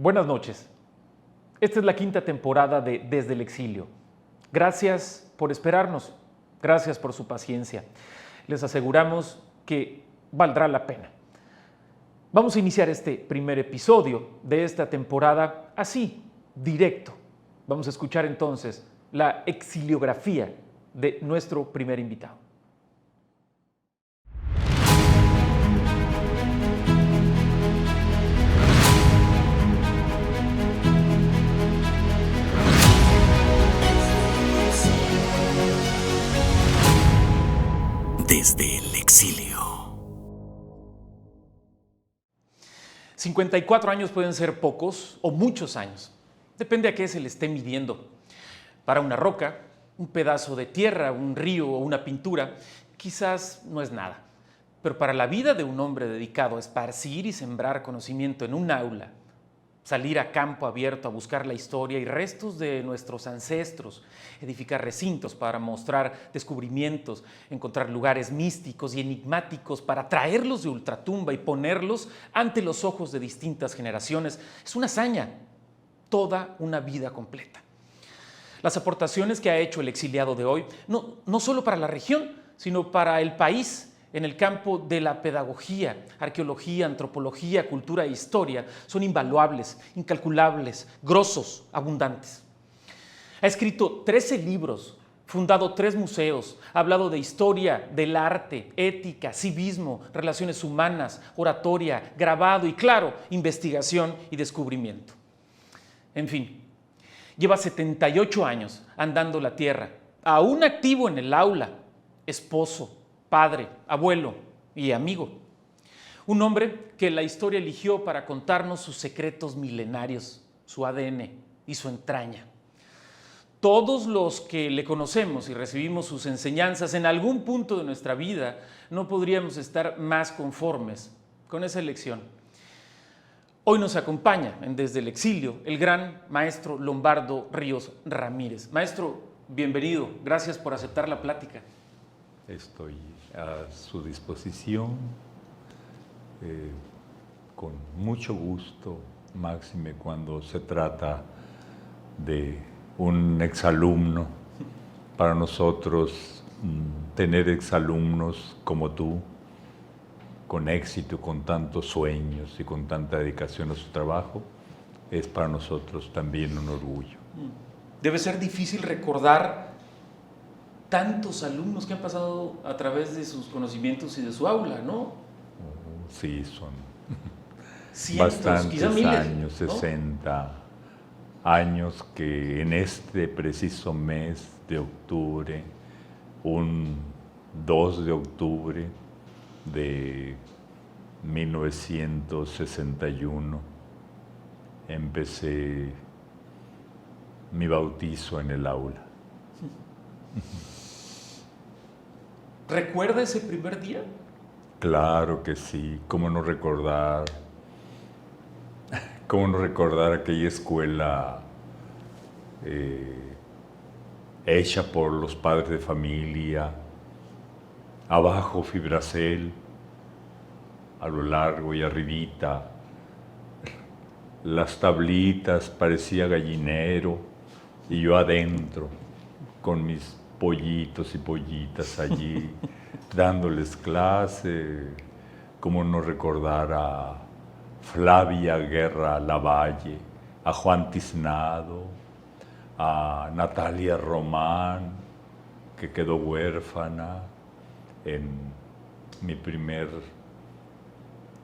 Buenas noches. Esta es la quinta temporada de Desde el Exilio. Gracias por esperarnos, gracias por su paciencia. Les aseguramos que valdrá la pena. Vamos a iniciar este primer episodio de esta temporada así, directo. Vamos a escuchar entonces la exiliografía de nuestro primer invitado. Desde el exilio. 54 años pueden ser pocos o muchos años. Depende a qué se le esté midiendo. Para una roca, un pedazo de tierra, un río o una pintura, quizás no es nada. Pero para la vida de un hombre dedicado a esparcir y sembrar conocimiento en un aula, salir a campo abierto a buscar la historia y restos de nuestros ancestros, edificar recintos para mostrar descubrimientos, encontrar lugares místicos y enigmáticos para traerlos de ultratumba y ponerlos ante los ojos de distintas generaciones, es una hazaña, toda una vida completa. Las aportaciones que ha hecho el exiliado de hoy, no solo para la región, sino para el país, en el campo de la pedagogía, arqueología, antropología, cultura e historia, son invaluables, incalculables, grosos, abundantes. Ha escrito 13 libros, fundado 3 museos, ha hablado de historia, del arte, ética, civismo, relaciones humanas, oratoria, grabado y, claro, investigación y descubrimiento. En fin, lleva 78 años andando la tierra, aún activo en el aula, esposo, padre, abuelo y amigo. Un hombre que la historia eligió para contarnos sus secretos milenarios, su ADN y su entraña. Todos los que le conocemos y recibimos sus enseñanzas en algún punto de nuestra vida no podríamos estar más conformes con esa elección. Hoy nos acompaña Desde el Exilio el gran maestro Lombardo Ríos Ramírez. Maestro, bienvenido. Gracias por aceptar la plática. Estoy a su disposición, con mucho gusto, máxime cuando se trata de un exalumno. Para nosotros, tener exalumnos como tú, con éxito, con tantos sueños y con tanta dedicación a su trabajo, es para nosotros también un orgullo. Debe ser difícil recordar tantos alumnos que han pasado a través de sus conocimientos y de su aula, ¿no? Sí, son cientos, bastantes quizá miles, años, ¿no? 60 años que en este preciso mes de octubre, un 2 de octubre de 1961, empecé mi bautizo en el aula. ¿Recuerda ese primer día? Claro que sí, cómo no recordar aquella escuela hecha por los padres de familia, abajo Fibracel, a lo largo y arribita, las tablitas, parecía gallinero, y yo adentro, con mis pollitos y pollitas allí, dándoles clase, como no recordar a Flavia Guerra Lavalle, a Juan Tiznado, a Natalia Román, que quedó huérfana en mi primer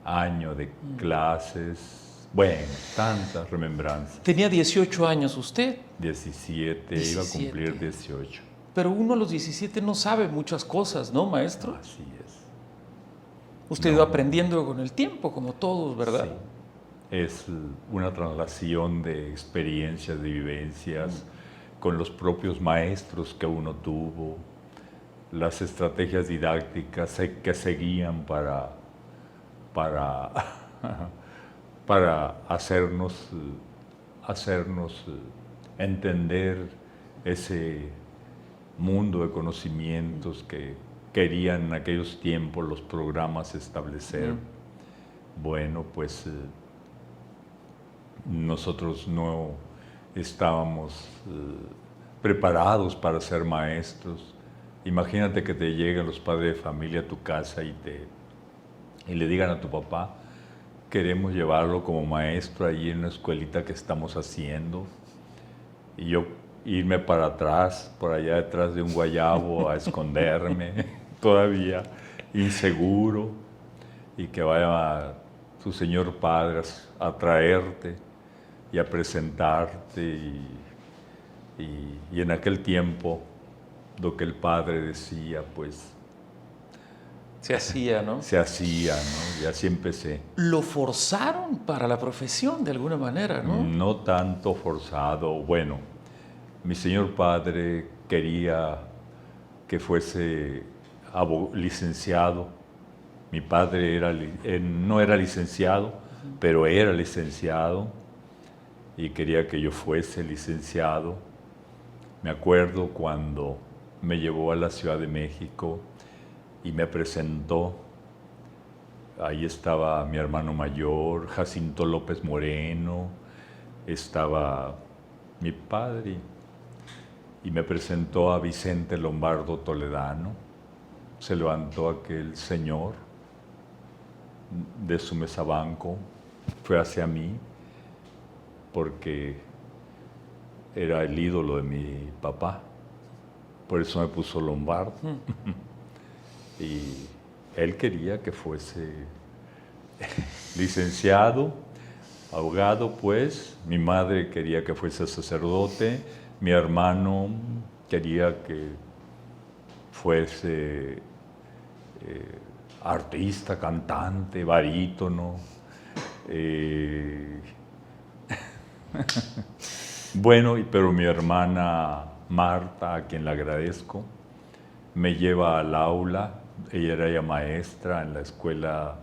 año de clases. Bueno, tantas remembranzas. Tenía 18 años usted. 17, iba a cumplir 18. Pero uno a los 17 no sabe muchas cosas, ¿no, maestro? Así es. Usted iba aprendiendo con el tiempo, como todos, ¿verdad? Sí. Es una traslación de experiencias, de vivencias, con los propios maestros que uno tuvo, las estrategias didácticas que seguían para hacernos entender ese mundo de conocimientos que querían en aquellos tiempos los programas establecer. Bueno, pues nosotros no estábamos preparados para ser maestros. Imagínate que te lleguen los padres de familia a tu casa y le digan a tu papá: queremos llevarlo como maestro allí en una escuelita que estamos haciendo. Y yo irme para atrás, por allá detrás de un guayabo, a esconderme, todavía inseguro, y que vaya tu señor padre a traerte y a presentarte. Y en aquel tiempo, lo que el padre decía, pues Se hacía, ¿no? se hacía, ¿no? Y así empecé. Lo forzaron para la profesión de alguna manera, ¿no? No tanto forzado. Bueno, mi señor padre quería que fuese licenciado. Mi padre no era licenciado, pero era licenciado y quería que yo fuese licenciado. Me acuerdo cuando me llevó a la Ciudad de México y me presentó. Ahí estaba mi hermano mayor, Jacinto López Moreno, estaba mi padre, y me presentó a Vicente Lombardo Toledano. Se levantó aquel señor de su mesabanco, fue hacia mí, porque era el ídolo de mi papá, por eso me puso Lombardo. Y él quería que fuese licenciado, abogado, pues. Mi madre quería que fuese sacerdote. Mi hermano quería que fuese artista, cantante, barítono. Bueno, pero mi hermana Marta, a quien le agradezco, me lleva al aula. Ella era ya maestra en la Escuela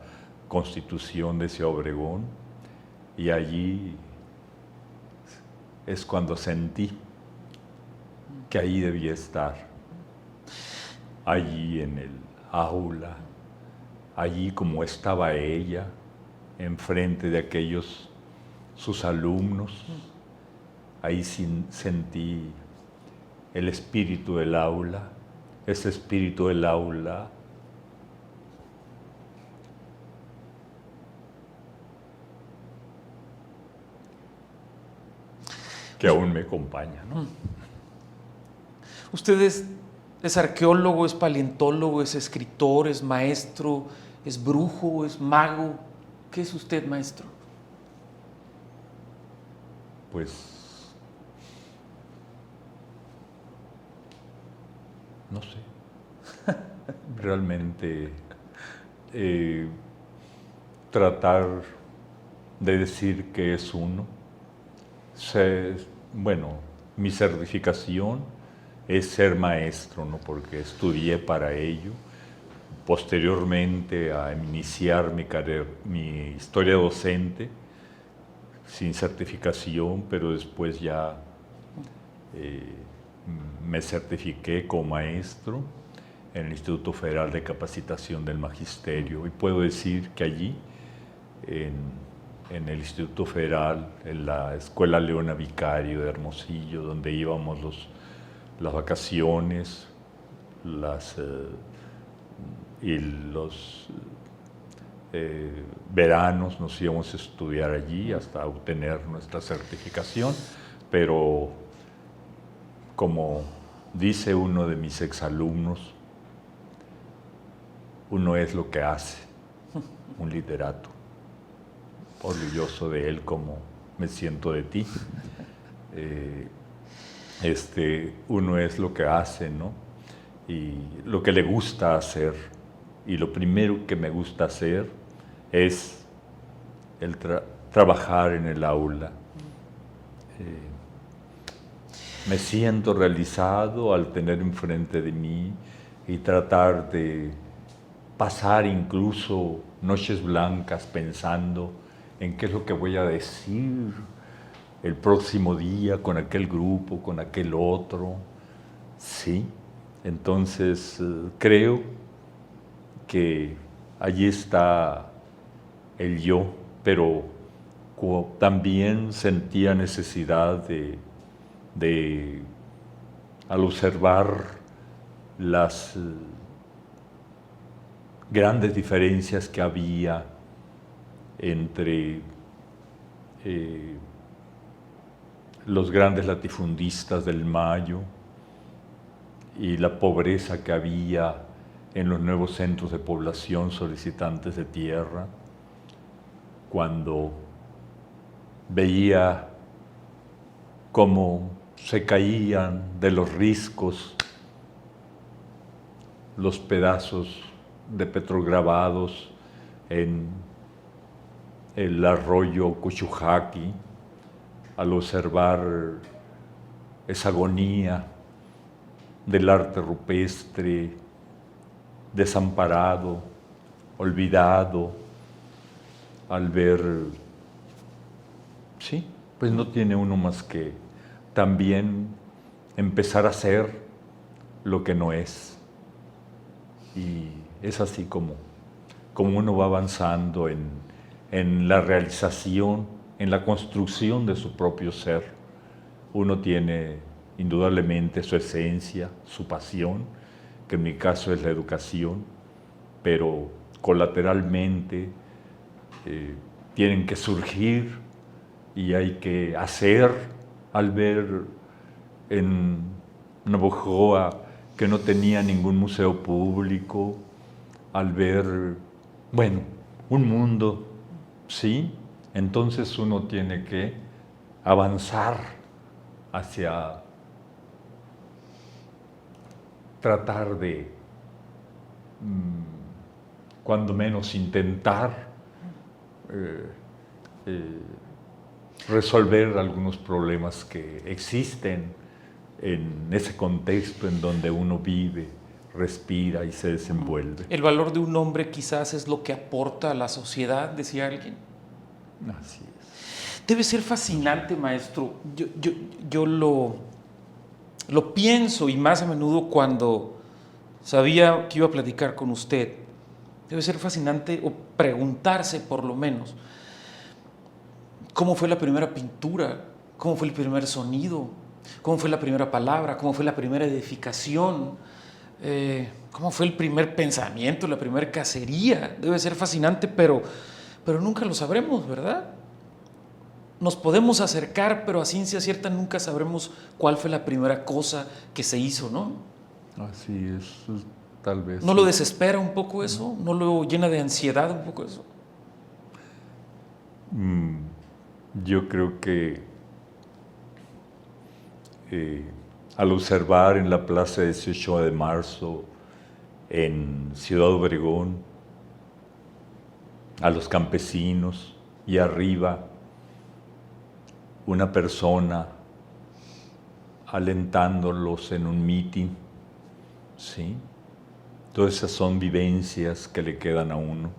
Constitución de Ciudad Obregón, y allí es cuando sentí que ahí debía estar, allí en el aula, allí como estaba ella, enfrente de aquellos sus alumnos. Ahí sentí el espíritu del aula, ese espíritu del aula que aún me acompaña, ¿no? Usted es arqueólogo, es paleontólogo, es escritor, es maestro, es brujo, es mago. ¿Qué es usted, maestro? Pues no sé. Realmente tratar de decir que es uno. Bueno, mi certificación es ser maestro, ¿no? Porque estudié para ello. Posteriormente a iniciar mi historia docente, sin certificación, pero después ya me certifiqué como maestro en el Instituto Federal de Capacitación del Magisterio, y puedo decir que allí, en el Instituto Federal, en la Escuela Leona Vicario de Hermosillo, donde íbamos las vacaciones y los veranos, nos íbamos a estudiar allí hasta obtener nuestra certificación. Pero como dice uno de mis exalumnos, uno es lo que hace, un literato. Orgulloso de él como me siento de ti. Uno es lo que hace, ¿no? Y lo que le gusta hacer. Y lo primero que me gusta hacer es trabajar en el aula. Me siento realizado al tener enfrente de mí y tratar de pasar incluso noches blancas pensando en qué es lo que voy a decir el próximo día con aquel grupo, con aquel otro. Sí, entonces creo que allí está el yo, pero también sentía necesidad al observar las grandes diferencias que había entre los grandes latifundistas del Mayo y la pobreza que había en los nuevos centros de población solicitantes de tierra, cuando veía cómo se caían de los riscos los pedazos de petrograbados en el arroyo Cuchujaqui, al observar esa agonía del arte rupestre desamparado, olvidado, al ver, sí, pues no tiene uno más que también empezar a ser lo que no es. Y es así como uno va avanzando en la realización, en la construcción de su propio ser. Uno tiene indudablemente su esencia, su pasión, que en mi caso es la educación, pero colateralmente tienen que surgir y hay que hacer, al ver en Navojoa que no tenía ningún museo público, al ver, bueno, un mundo, ¿sí? Entonces uno tiene que avanzar hacia tratar de, cuando menos, intentar resolver algunos problemas que existen en ese contexto en donde uno vive, respira y se desenvuelve. El valor de un hombre quizás es lo que aporta a la sociedad, decía alguien. Así es. Debe ser fascinante, maestro. Yo lo pienso, y más a menudo cuando sabía que iba a platicar con usted. Debe ser fascinante, o preguntarse por lo menos, ¿cómo fue la primera pintura? ¿Cómo fue el primer sonido? ¿Cómo fue la primera palabra? ¿Cómo fue la primera edificación? ¿Cómo fue el primer pensamiento, la primera cacería? Debe ser fascinante, pero nunca lo sabremos, ¿verdad? Nos podemos acercar, pero a ciencia cierta nunca sabremos cuál fue la primera cosa que se hizo, ¿no? Así es, tal vez. ¿No lo desespera un poco eso? ¿No lo llena de ansiedad un poco eso? Yo creo que al observar en la Plaza 18 de Marzo, en Ciudad Obregón, a los campesinos y arriba una persona alentándolos en un mitin, ¿sí? Todas esas son vivencias que le quedan a uno.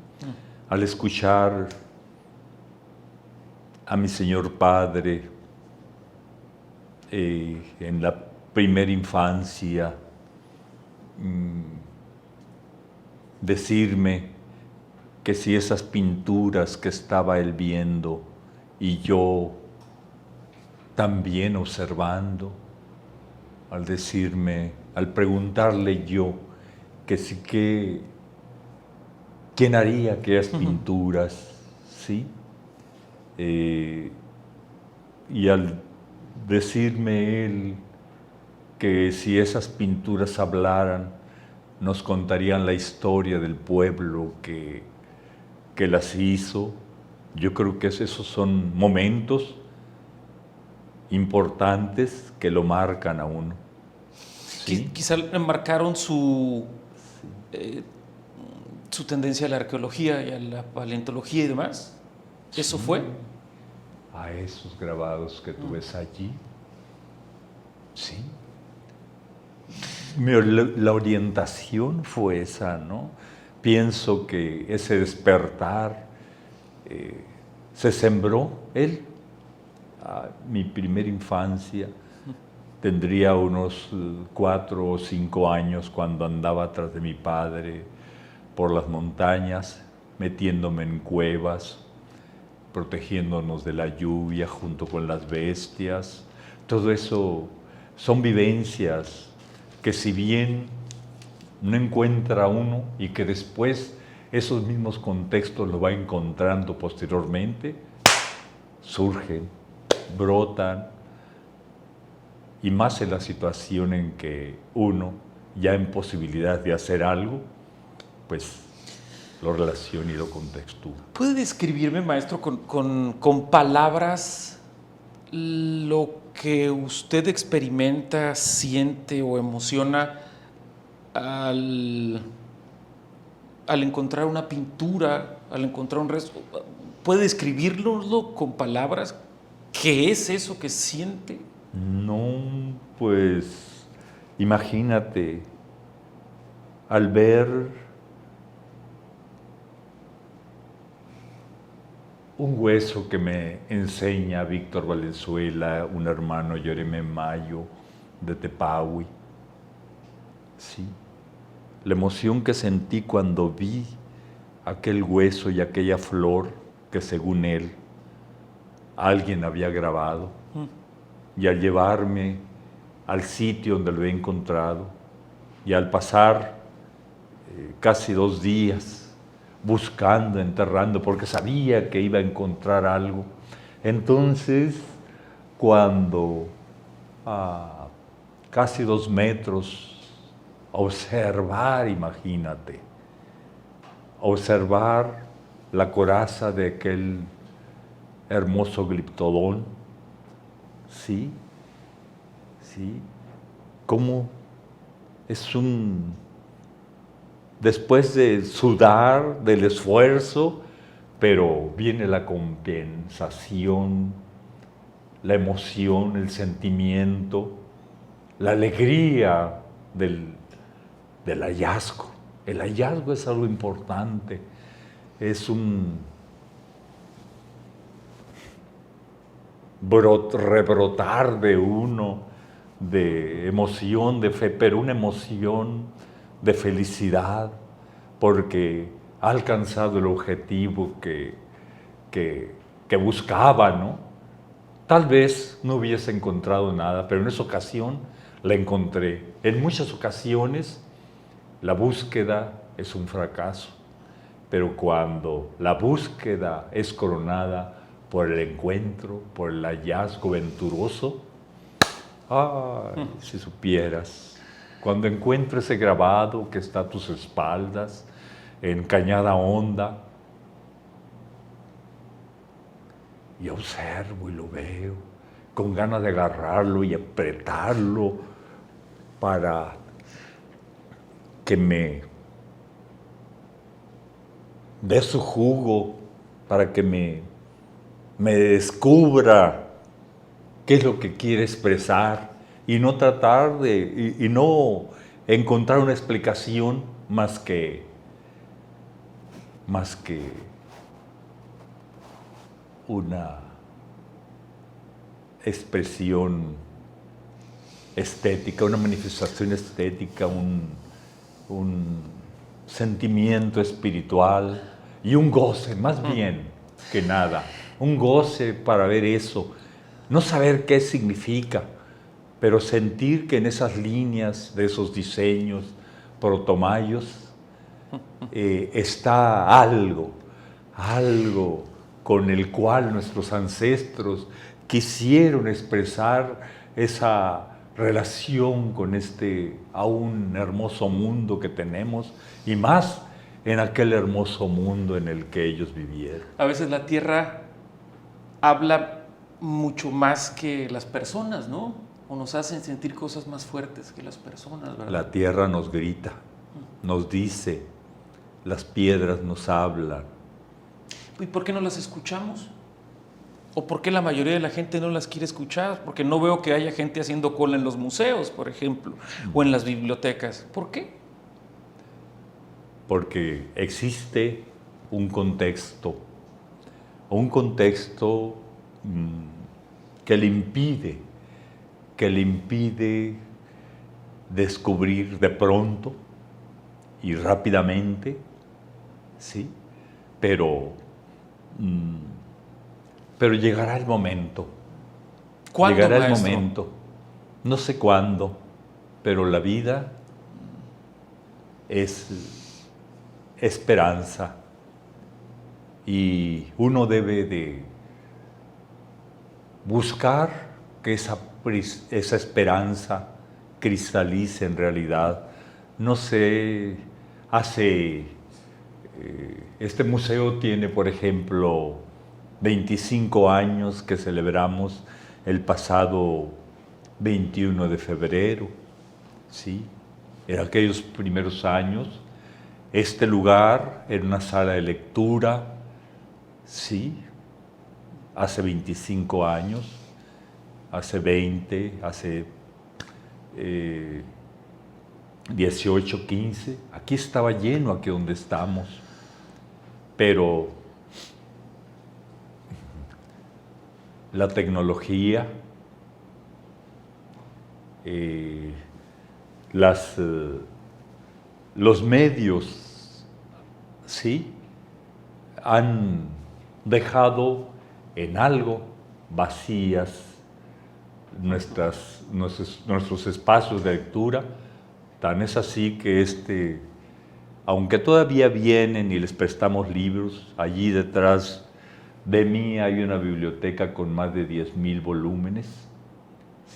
Al escuchar a mi señor padre en la primera infancia decirme que si esas pinturas que estaba él viendo y yo también observando, al decirme, al preguntarle yo que sí, que quién haría aquellas pinturas, ¿sí? Y al decirme él que si esas pinturas hablaran, nos contarían la historia del pueblo que las hizo. Yo creo que esos son momentos importantes que lo marcan a uno. ¿Sí? Quizá le marcaron su tendencia a la arqueología y a la paleontología y demás. ¿Eso fue? A esos grabados que tú ves allí. Sí. La orientación fue esa, ¿no? Pienso que ese despertar se sembró él. Mi primera infancia, tendría unos 4 o 5 años cuando andaba atrás de mi padre por las montañas, metiéndome en cuevas protegiéndonos de la lluvia junto con las bestias. Todo eso son vivencias que si bien no encuentra uno y que después esos mismos contextos lo va encontrando posteriormente, surgen, brotan, y más en la situación en que uno, ya en posibilidad de hacer algo, pues lo relaciona y lo contextúa. ¿Puede describirme, maestro, con palabras lo que usted experimenta, siente o emociona al encontrar una pintura, al encontrar un resto? ¿Puede describirlo con palabras? ¿Qué es eso que siente? No, pues imagínate, al ver un hueso que me enseña Víctor Valenzuela, un hermano Yoreme Mayo de Tepahui, sí, la emoción que sentí cuando vi aquel hueso y aquella flor que según él alguien había grabado, y al llevarme al sitio donde lo he encontrado y al pasar casi 2 días buscando, enterrando, porque sabía que iba a encontrar algo. Entonces, cuando a casi 2 metros, observar, imagínate, observar la coraza de aquel hermoso gliptodón, sí, sí, cómo es después de sudar, del esfuerzo, pero viene la compensación, la emoción, el sentimiento, la alegría del hallazgo. El hallazgo es algo importante, es un rebrotar de uno, de emoción, de fe, pero una emoción de felicidad, porque ha alcanzado el objetivo que buscaba, ¿no? Tal vez no hubiese encontrado nada, pero en esa ocasión la encontré. En muchas ocasiones la búsqueda es un fracaso, pero cuando la búsqueda es coronada por el encuentro, por el hallazgo venturoso, ¡ay, si supieras! Cuando encuentro ese grabado que está a tus espaldas, en Cañada Honda, y observo y lo veo, con ganas de agarrarlo y apretarlo para que me dé su jugo, para que me descubra qué es lo que quiere expresar y no tratar y no encontrar una explicación más que una expresión estética, una manifestación estética, un sentimiento espiritual y un goce, más bien que nada, un goce para ver eso, no saber qué significa, pero sentir que en esas líneas de esos diseños protomayos está algo con el cual nuestros ancestros quisieron expresar esa relación con este aún hermoso mundo que tenemos, y más en aquel hermoso mundo en el que ellos vivieron. A veces la tierra habla mucho más que las personas, ¿no? O nos hacen sentir cosas más fuertes que las personas, ¿verdad? La tierra nos grita, nos dice, las piedras nos hablan. ¿Y por qué no las escuchamos? ¿O por qué la mayoría de la gente no las quiere escuchar? Porque no veo que haya gente haciendo cola en los museos, por ejemplo, o en las bibliotecas. ¿Por qué? Porque existe un contexto que le impide descubrir de pronto y rápidamente, ¿sí? Pero pero llegará el momento. ¿Cuándo, llegará maestro? el momento. No sé cuándo, pero la vida es esperanza. Y uno debe de buscar que esa esperanza cristalice en realidad. No sé, este museo tiene, por ejemplo, 25 años que celebramos el pasado 21 de febrero, ¿sí? En aquellos primeros años, este lugar era una sala de lectura, sí, hace 25 años, hace 20, hace 18, 15, aquí estaba lleno, aquí donde estamos, pero la tecnología, los medios, ¿sí?, han dejado en algo vacías nuestros espacios de lectura. Tan es así que aunque todavía vienen y les prestamos libros, allí detrás de mí hay una biblioteca con más de 10,000 volúmenes,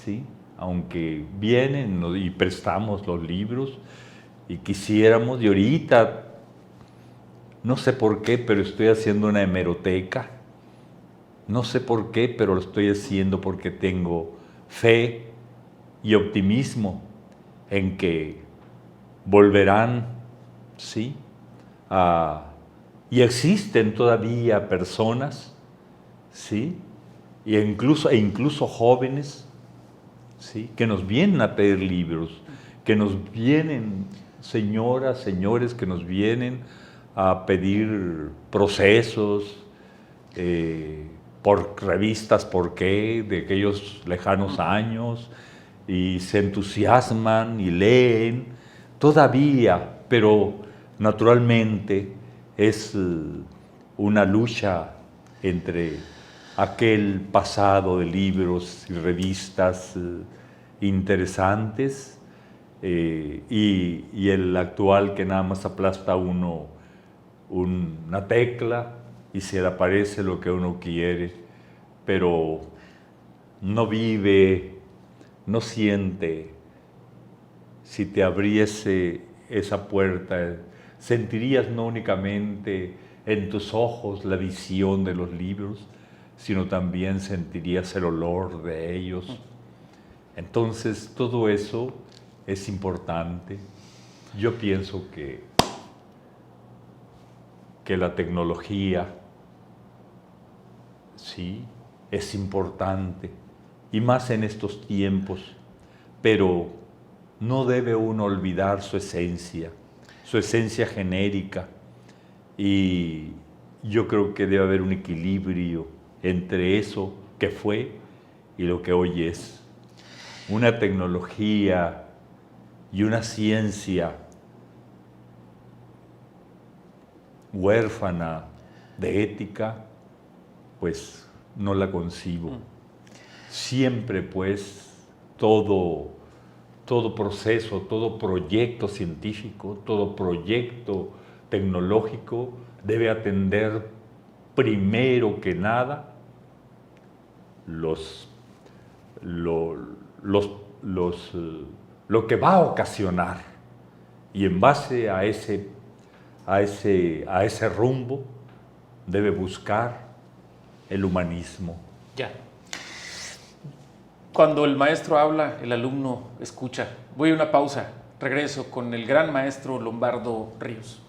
¿sí? Aunque vienen y prestamos los libros y quisiéramos, y ahorita, no sé por qué, pero estoy haciendo una hemeroteca. No sé por qué, pero lo estoy haciendo porque tengo fe y optimismo en que volverán, ¿sí? Y existen todavía personas, ¿sí? E incluso jóvenes, ¿sí?, que nos vienen a pedir libros, que nos vienen, señoras, señores, que nos vienen a pedir procesos, por revistas, ¿por qué?, de aquellos lejanos años, y se entusiasman y leen todavía, pero naturalmente es una lucha entre aquel pasado de libros y revistas interesantes y el actual que nada más aplasta uno una tecla y se le aparece lo que uno quiere, pero no vive, no siente. Si te abriese esa puerta, sentirías no únicamente en tus ojos la visión de los libros, sino también sentirías el olor de ellos. Entonces, todo eso es importante. Yo pienso que la tecnología, sí, es importante, y más en estos tiempos, pero no debe uno olvidar su esencia genérica, y yo creo que debe haber un equilibrio entre eso que fue y lo que hoy es. Una tecnología y una ciencia huérfana de ética, pues no la concibo. Siempre, pues, todo proceso, todo proyecto científico, todo proyecto tecnológico debe atender primero que nada lo que va a ocasionar, y en base a ese rumbo debe buscar el humanismo. Ya. Cuando el maestro habla, el alumno escucha. Voy a una pausa. Regreso con el gran maestro Lombardo Ríos.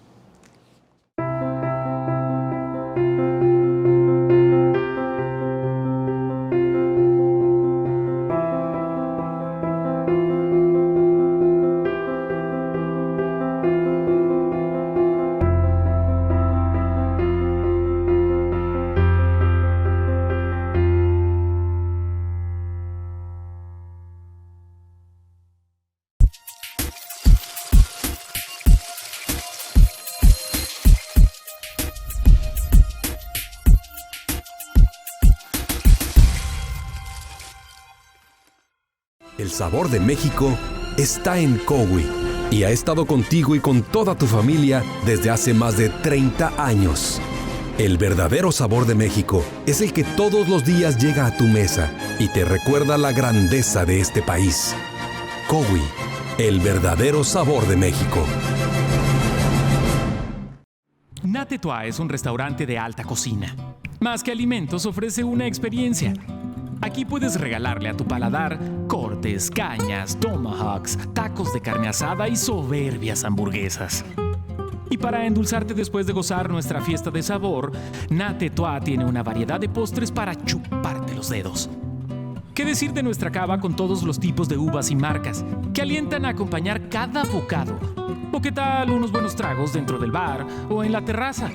El sabor de México está en Cowi y ha estado contigo y con toda tu familia desde hace más de 30 años. El verdadero sabor de México es el que todos los días llega a tu mesa y te recuerda la grandeza de este país. Cowi, el verdadero sabor de México. Natetua es un restaurante de alta cocina. Más que alimentos, ofrece una experiencia. Aquí puedes regalarle a tu paladar cortes, cañas, tomahawks, tacos de carne asada y soberbias hamburguesas. Y para endulzarte después de gozar nuestra fiesta de sabor, Natetua tiene una variedad de postres para chuparte los dedos. ¿Qué decir de nuestra cava con todos los tipos de uvas y marcas que alientan a acompañar cada bocado? ¿O qué tal unos buenos tragos dentro del bar o en la terraza?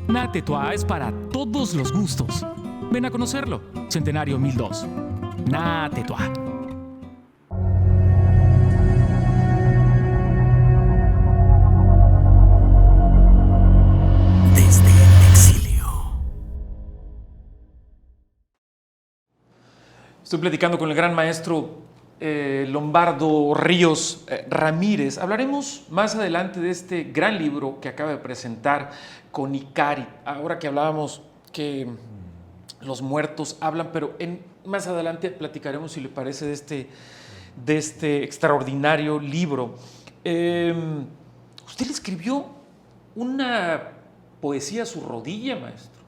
Natetua es para todos los gustos. Ven a conocerlo. Centenario 1002. Natetua. Desde el exilio. Estoy platicando con el gran maestro Lombardo Ríos Ramírez. Hablaremos más adelante de este gran libro que acaba de presentar con Icari. Ahora que hablábamos que los muertos hablan, pero más adelante platicaremos, si le parece, de este extraordinario libro. Usted le escribió una poesía a su rodilla, maestro.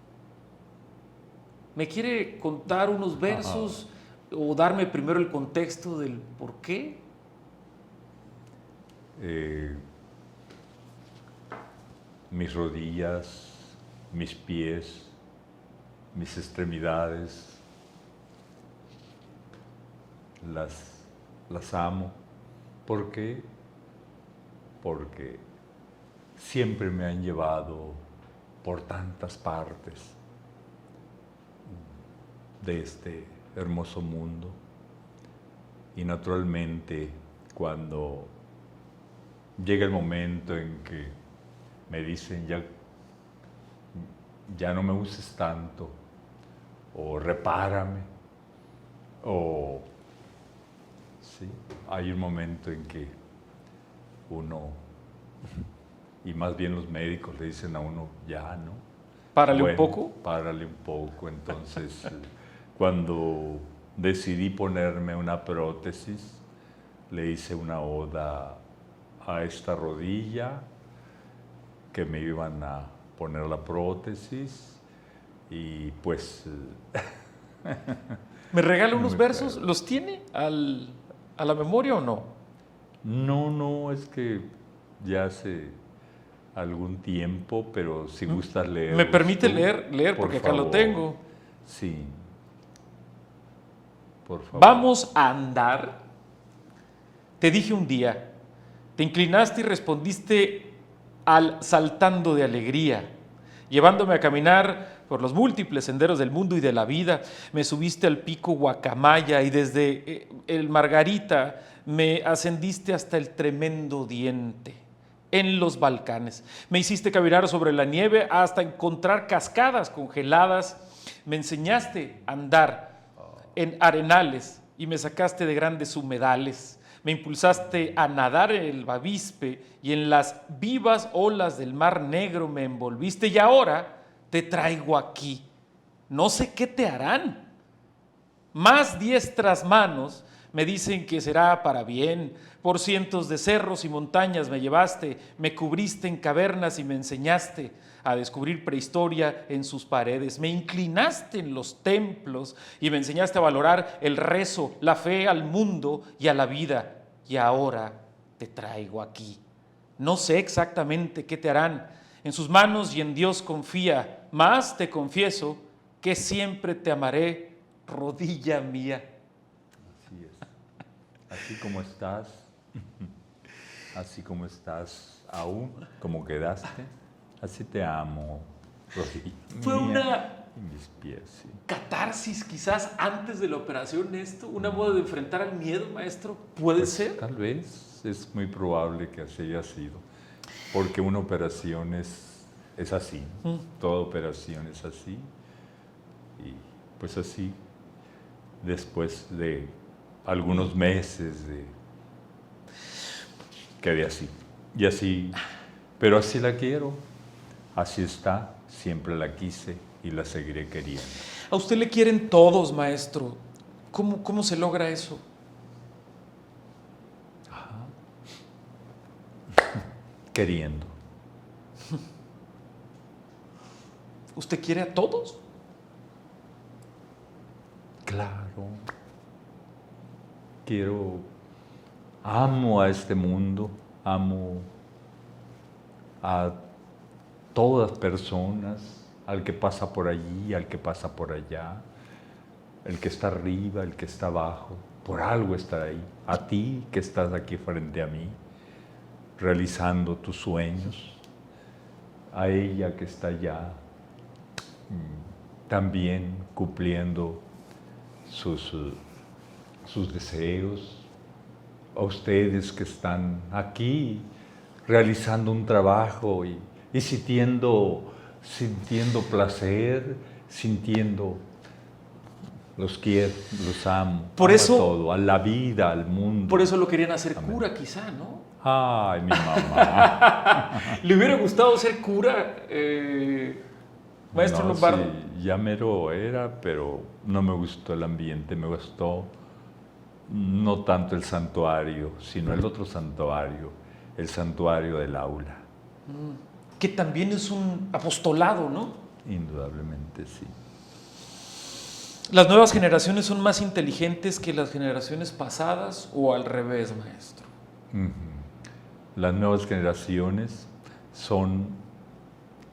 ¿Me quiere contar unos versos o darme primero el contexto del por qué? Mis rodillas, mis pies, mis extremidades, las amo. ¿Por qué? Porque siempre me han llevado por tantas partes de este hermoso mundo. Y naturalmente, cuando llega el momento en que me dicen ya no me uses tanto, o repárame, o sí, hay un momento en que uno, y más bien los médicos le dicen a uno, ya, ¿no? Párale un poco. Párale un poco. Entonces, cuando decidí ponerme una prótesis, le hice una oda a esta rodilla, que me iban a poner la prótesis, y pues... ¿Me regala unos versos? ¿Los tiene a la memoria o no? No, es que ya hace algún tiempo, pero si gustas leer. ¿Me permite leer porque acá lo tengo? Sí. Por favor. Vamos a andar. Te dije un día, te inclinaste y respondiste saltando de alegría, llevándome a caminar por los múltiples senderos del mundo y de la vida. Me subiste al pico Guacamaya y desde el Margarita me ascendiste hasta el tremendo Diente en los Balcanes. Me hiciste caminar sobre la nieve hasta encontrar cascadas congeladas. Me enseñaste a andar en arenales y me sacaste de grandes humedales. Me impulsaste a nadar en el Bavispe y en las vivas olas del Mar Negro me envolviste, y ahora te traigo aquí. No sé qué te harán. Más diestras manos me dicen que será para bien. Por cientos de cerros y montañas me llevaste, me cubriste en cavernas y me enseñaste a descubrir prehistoria en sus paredes. Me inclinaste en los templos y me enseñaste a valorar el rezo, la fe al mundo y a la vida. Y ahora te traigo aquí. No sé exactamente qué te harán. En sus manos y en Dios confía. Más te confieso que siempre te amaré, rodilla mía. Así es. Así como estás, aún como quedaste, así te amo, rodilla Fue mía, una y mis pies, sí. catarsis quizás antes de la operación, esto, una modo de enfrentar al miedo, maestro, ¿puede Pues, ser? tal vez, es muy probable que así haya sido, porque una operación es así, toda operación es así, y pues así, después de algunos meses, quedé así. Y así, pero así la quiero, así está, siempre la quise y la seguiré queriendo. A usted le quieren todos, maestro. ¿Cómo se logra eso? Queriendo. ¿Usted quiere a todos? Claro. Amo a este mundo, amo a todas personas, al que pasa por allí, al que pasa por allá, el que está arriba, el que está abajo, por algo está ahí, a ti que estás aquí frente a mí, realizando tus sueños, a ella que está allá, también cumpliendo sus deseos, a ustedes que están aquí realizando un trabajo y sintiendo placer, los quiero, los amo, por amo eso, a todo, a la vida, al mundo. Por eso lo querían hacer Amén. cura, quizá, ¿no? Ay, mi mamá. ¿Le hubiera gustado ser cura, maestro No, Lombardo? sí, ya mero era, pero no me gustó el ambiente, me gustó no tanto el santuario, sino el otro santuario, el santuario del aula. Que también es un apostolado, ¿no? Indudablemente sí. ¿Las nuevas generaciones son más inteligentes que las generaciones pasadas o al revés, maestro? Las nuevas generaciones son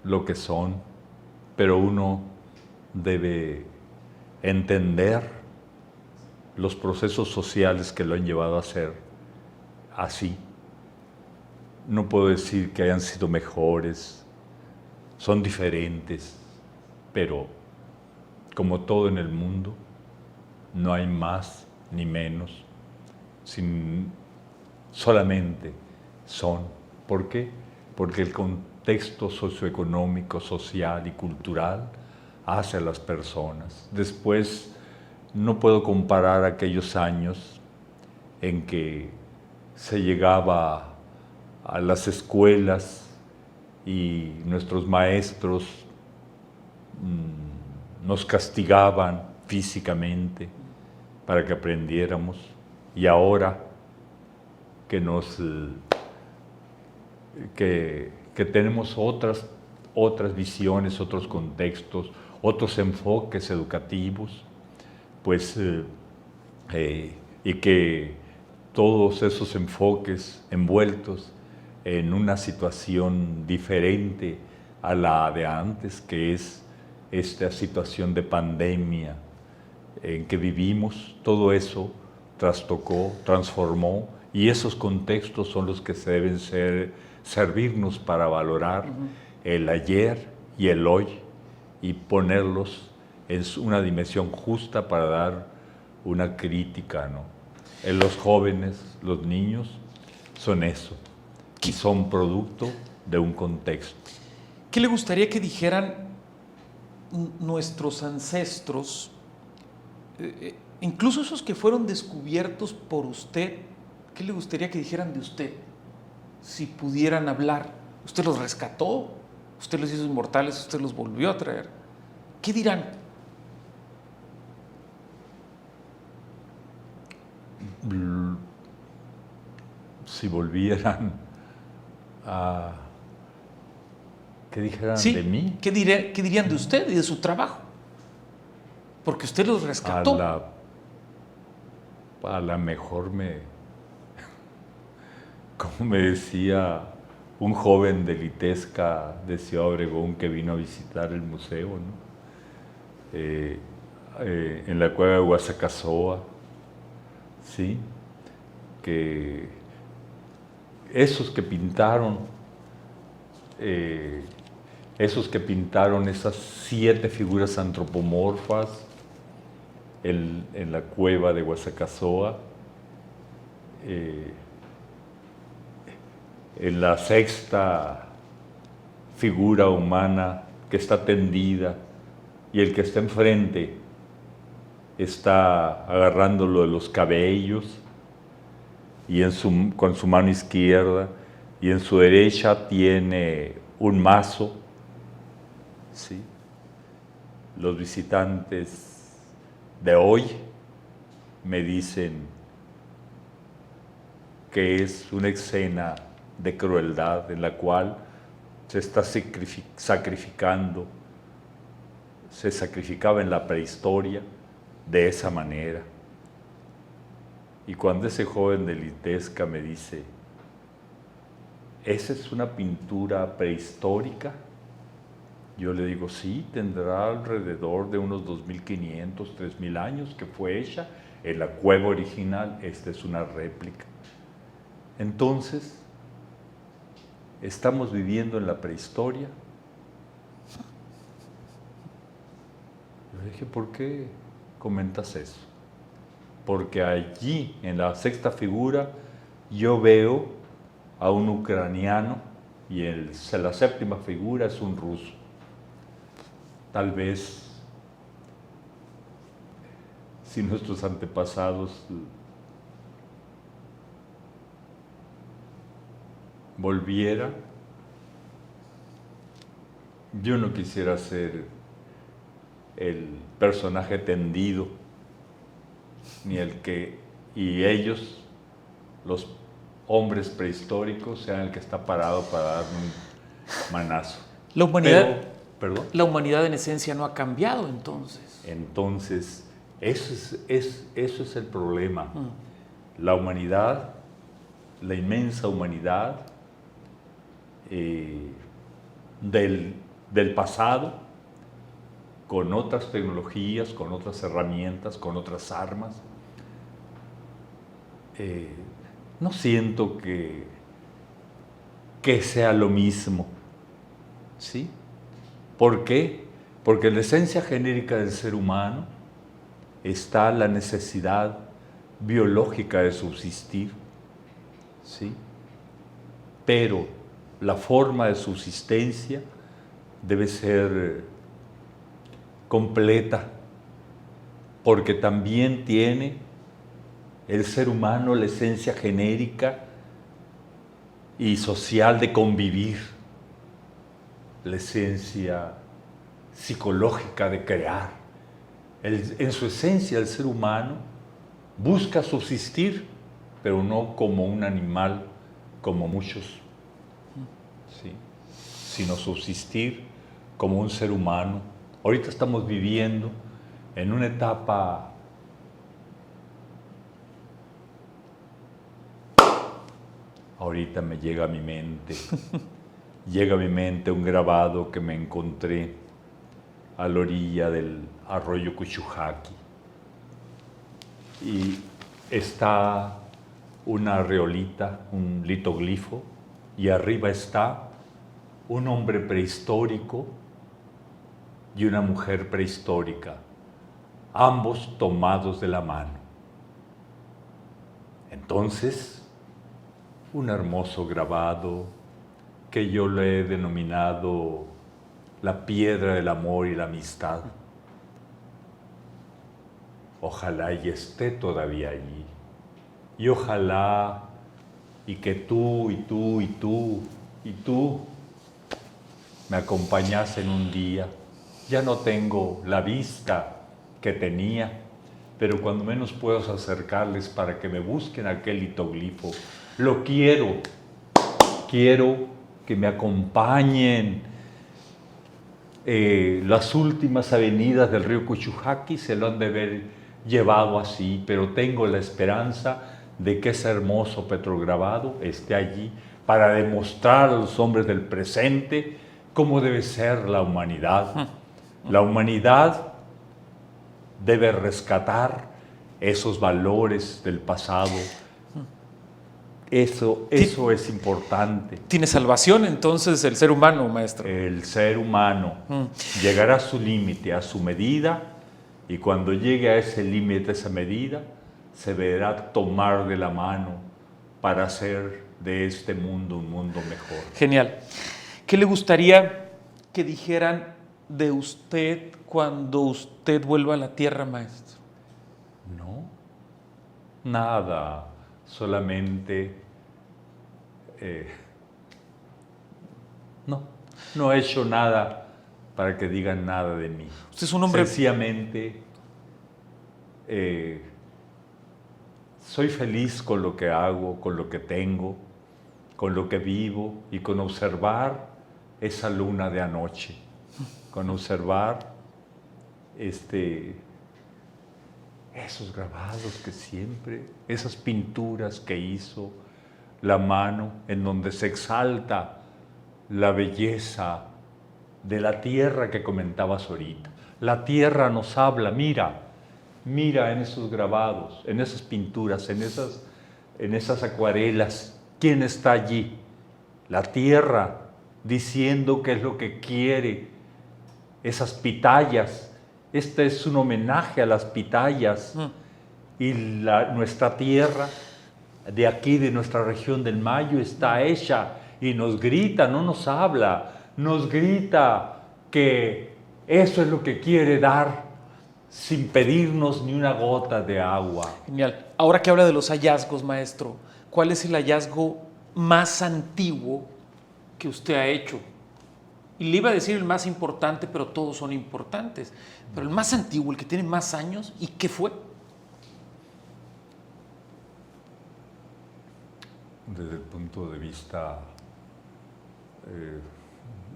lo que son, pero uno debe entender los procesos sociales que lo han llevado a ser así. No puedo decir que hayan sido mejores, son diferentes, pero como todo en el mundo, no hay más ni menos, solamente son. ¿Por qué? Porque el contexto socioeconómico, social y cultural hace a las personas. Después, no puedo comparar aquellos años en que se llegaba a las escuelas y nuestros maestros nos castigaban físicamente para que aprendiéramos, y ahora que tenemos otras visiones, otros contextos, otros enfoques educativos, pues, y que todos esos enfoques envueltos en una situación diferente a la de antes, que es esta situación de pandemia en que vivimos, todo eso trastocó, transformó, y esos contextos son los que se deben servirnos para valorar el ayer y el hoy y ponerlos en una dimensión justa para dar una crítica, ¿no? En los jóvenes, los niños, son eso, y son producto de un contexto. ¿Qué le gustaría que dijeran nuestros ancestros, incluso esos que fueron descubiertos por usted? ¿Qué le gustaría que dijeran de usted? Si pudieran hablar, usted los rescató, usted los hizo inmortales, usted los volvió a traer. ¿Qué dirán? Si volvieran a... ¿Qué dijeran Sí, de mí? ¿qué dirían de usted y de su trabajo? Porque usted los rescató. A la mejor como me decía un joven de Litesca de Ciudad Obregón que vino a visitar el museo, ¿no? En la cueva de Guasacazoa, ¿sí? Que esos que pintaron esas 7 figuras antropomorfas en la cueva de Guasacazoa, en la 6ª figura humana que está tendida, y el que está enfrente está agarrándolo de los cabellos y con su mano izquierda, y en su derecha tiene un mazo. ¿Sí? Los visitantes de hoy me dicen que es una escena de crueldad en la cual se está sacrificando, se sacrificaba en la prehistoria de esa manera. Y cuando ese joven de Litesca me dice, ¿esa es una pintura prehistórica? Yo le digo, sí, tendrá alrededor de unos 2.500, 3.000 años que fue hecha en la cueva original. Esta es una réplica. Entonces, ¿estamos viviendo en la prehistoria? Le dije, ¿por qué comentas eso? Porque allí, en la sexta figura, yo veo a un ucraniano y la séptima figura es un ruso. Tal vez, si nuestros antepasados volvieran, yo no quisiera ser el personaje tendido, ni y ellos, los hombres prehistóricos, sean el que está parado para darme un manazo. La humanidad, ¿Perdón? La humanidad en esencia no ha cambiado entonces. Entonces, eso es el problema. La humanidad, la inmensa humanidad del pasado, con otras tecnologías, con otras herramientas, con otras armas. No siento que sea lo mismo, ¿sí? ¿Por qué? Porque en la esencia genérica del ser humano está la necesidad biológica de subsistir, ¿sí? Pero la forma de subsistencia debe ser completa, porque también tiene el ser humano la esencia genérica y social de convivir, la esencia psicológica de crear. En su esencia el ser humano busca subsistir, pero no como un animal, como muchos, ¿sí? Sino subsistir como un ser humano. Ahorita estamos viviendo en una etapa ahorita me llega a mi mente un grabado que me encontré a la orilla del arroyo Cuchujaqui. Y está una arreolita, un litoglifo, y arriba está un hombre prehistórico y una mujer prehistórica, ambos tomados de la mano. Entonces, un hermoso grabado que yo le he denominado la piedra del amor y la amistad. Ojalá y esté todavía allí. Y ojalá y que tú me acompañasen un día. Ya no tengo la vista que tenía, pero cuando menos puedo acercarles para que me busquen aquel litoglifo. Lo quiero que me acompañen. Las últimas avenidas del río Cuchujaqui se lo han de haber llevado así, pero tengo la esperanza de que ese hermoso petrograbado esté allí para demostrar a los hombres del presente cómo debe ser la humanidad. La humanidad debe rescatar esos valores del pasado. Eso es importante. ¿Tiene salvación entonces el ser humano, maestro? El ser humano llegará a su límite, a su medida, y cuando llegue a ese límite, a esa medida, se verá tomar de la mano para hacer de este mundo un mundo mejor. Genial. ¿Qué le gustaría que dijeran de usted cuando usted vuelva a la tierra, maestro? Nada, solamente no he hecho nada para que digan nada de mí. Usted es un hombre... Sencillamente soy feliz con lo que hago, con lo que tengo, con lo que vivo y con observar esa luna de anoche, con observar esos grabados que siempre, esas pinturas que hizo, la mano en donde se exalta la belleza de la tierra que comentabas ahorita. La tierra nos habla, mira en esos grabados, en esas pinturas, en esas acuarelas. ¿Quién está allí? La tierra diciendo qué es lo que quiere. Esas pitayas. Este es un homenaje a las pitayas. Y nuestra tierra, de aquí, de nuestra región del Mayo, está hecha y nos grita, no nos habla, nos grita que eso es lo que quiere dar sin pedirnos ni una gota de agua. Genial. Ahora que habla de los hallazgos, maestro, ¿cuál es el hallazgo más antiguo que usted ha hecho? Y le iba a decir el más importante, pero todos son importantes. Pero el más antiguo, el que tiene más años, ¿y qué fue? Desde el punto de vista,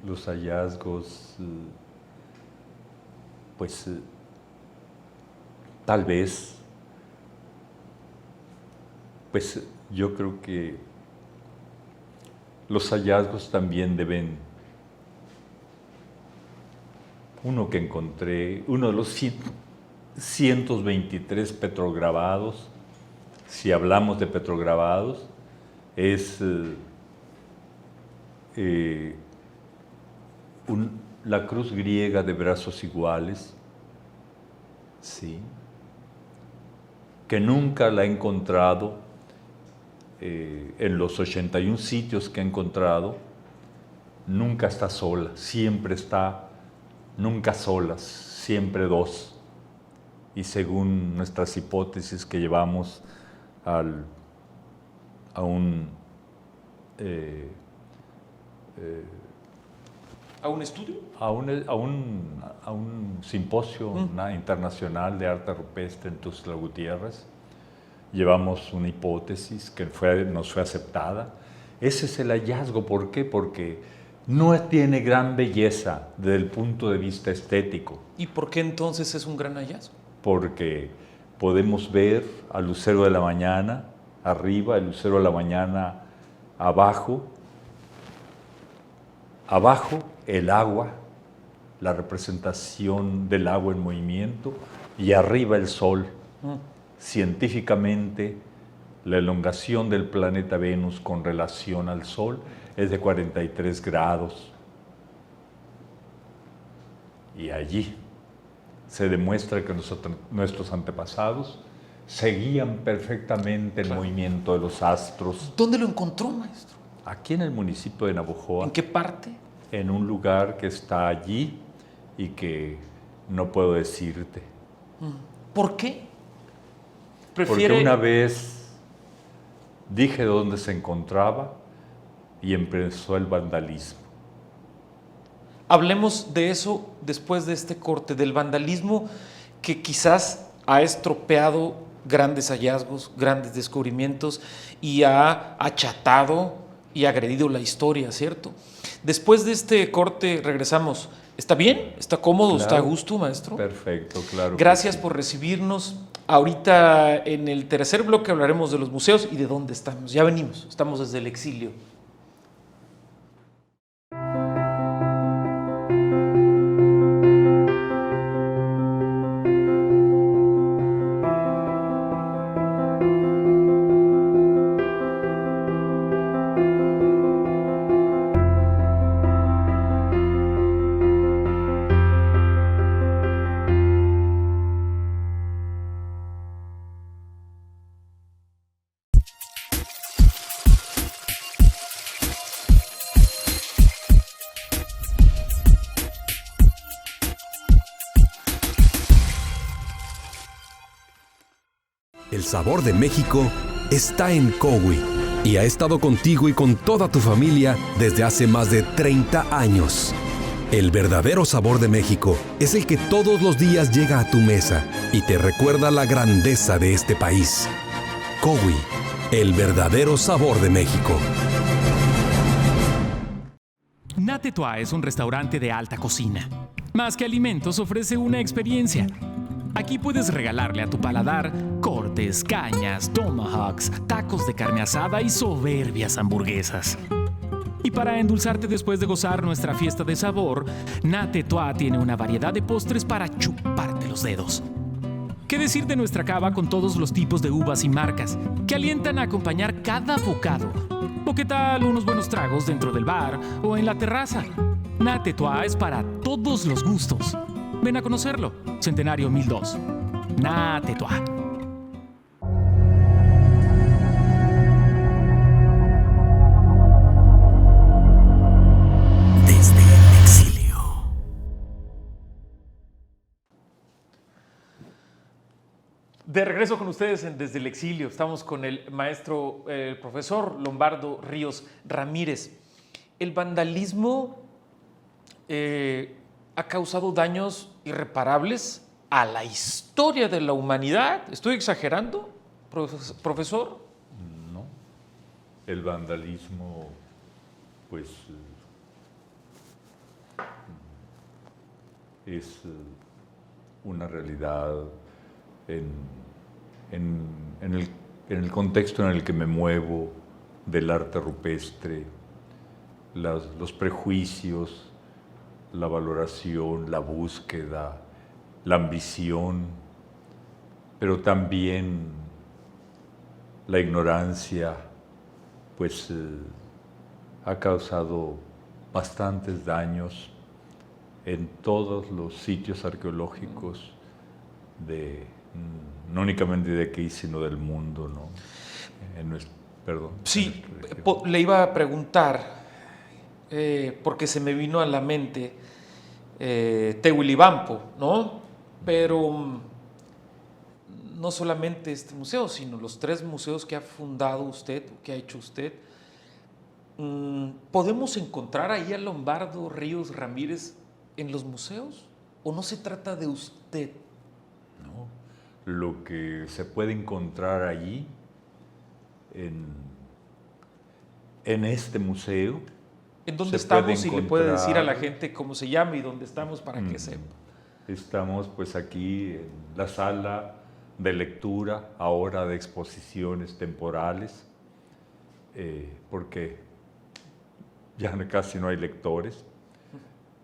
los hallazgos, pues tal vez, pues yo creo que los hallazgos también deben, uno que encontré, uno de los 123 petrograbados, si hablamos de petrograbados, es la cruz griega de brazos iguales, ¿sí? Que nunca la he encontrado en los 81 sitios que he encontrado, nunca está sola, siempre está, nunca solas, siempre dos. Y según nuestras hipótesis que llevamos a un estudio? A un simposio internacional de arte rupestre en Tuxtla Gutiérrez. Llevamos una hipótesis que nos fue aceptada. Ese es el hallazgo. ¿Por qué? Porque no tiene gran belleza desde el punto de vista estético. ¿Y por qué entonces es un gran hallazgo? Porque podemos ver al lucero de la mañana arriba, el lucero de la mañana abajo, el agua, la representación del agua en movimiento, y arriba el sol. Científicamente, la elongación del planeta Venus con relación al sol es de 43 grados. Y allí se demuestra que nuestros antepasados seguían perfectamente el movimiento de los astros. ¿Dónde lo encontró, maestro? Aquí en el municipio de Navojoa. ¿En qué parte? En un lugar que está allí y que no puedo decirte. ¿Por qué? Porque una vez dije dónde se encontraba y empezó el vandalismo. Hablemos de eso después de este corte, del vandalismo que quizás ha estropeado grandes hallazgos, grandes descubrimientos y ha achatado y agredido la historia, ¿cierto? Después de este corte regresamos. ¿Está bien? ¿Está cómodo? Claro. ¿Está a gusto, maestro? Perfecto, claro. Gracias por recibirnos. Ahorita en el tercer bloque hablaremos de los museos y de dónde estamos. Ya venimos, estamos desde el exilio. El sabor de México está en Cowi y ha estado contigo y con toda tu familia desde hace más de 30 años. El verdadero sabor de México es el que todos los días llega a tu mesa y te recuerda la grandeza de este país. Cowi, el verdadero sabor de México. Natetua es un restaurante de alta cocina. Más que alimentos, ofrece una experiencia. Aquí puedes regalarle a tu paladar cortes, cañas, tomahawks, tacos de carne asada y soberbias hamburguesas. Y para endulzarte después de gozar nuestra fiesta de sabor, Natetua tiene una variedad de postres para chuparte los dedos. ¿Qué decir de nuestra cava con todos los tipos de uvas y marcas que alientan a acompañar cada bocado? ¿O qué tal unos buenos tragos dentro del bar o en la terraza? Natetua es para todos los gustos. Ven a conocerlo. Centenario 1002. Natetua. Desde el exilio. De regreso con ustedes Desde el Exilio. Estamos con el maestro, el profesor Lombardo Ríos Ramírez. El vandalismo ha causado daños irreparables a la historia de la humanidad. ¿Estoy exagerando, profesor? No. El vandalismo, pues, es una realidad en el contexto en el que me muevo del arte rupestre, los prejuicios, la valoración, la búsqueda, la ambición, pero también la ignorancia, pues ha causado bastantes daños en todos los sitios arqueológicos no únicamente de aquí, sino del mundo, ¿no? Perdón. Sí, le iba a preguntar, porque se me vino a la mente Tehuilibampo, ¿no? Pero no solamente este museo, sino los 3 museos que ha fundado usted, que ha hecho usted. ¿Podemos encontrar ahí a Lombardo Ríos Ramírez en los museos? ¿O no se trata de usted? No, lo que se puede encontrar allí, en este museo. ¿En dónde estamos? Y le puede decir a la gente cómo se llama y dónde estamos para que sepa. Estamos pues aquí en la sala de lectura, ahora de exposiciones temporales, porque ya casi no hay lectores.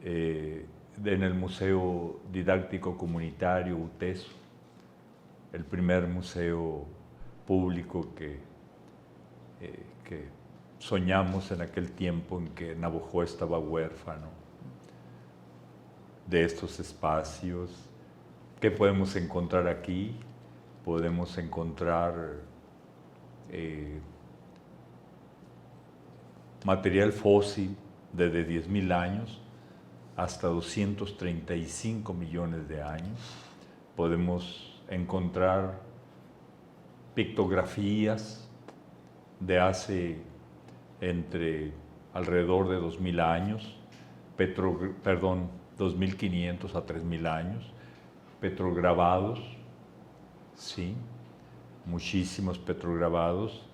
En el Museo Didáctico Comunitario UTESO, el primer museo público que soñamos en aquel tiempo en que Navajo estaba huérfano de estos espacios. ¿Qué podemos encontrar aquí? Podemos encontrar material fósil desde 10.000 años hasta 235 millones de años. Podemos encontrar pictografías de hace alrededor de 2.000 años, 2.500 a 3.000 años, petrograbados, sí, muchísimos petrograbados.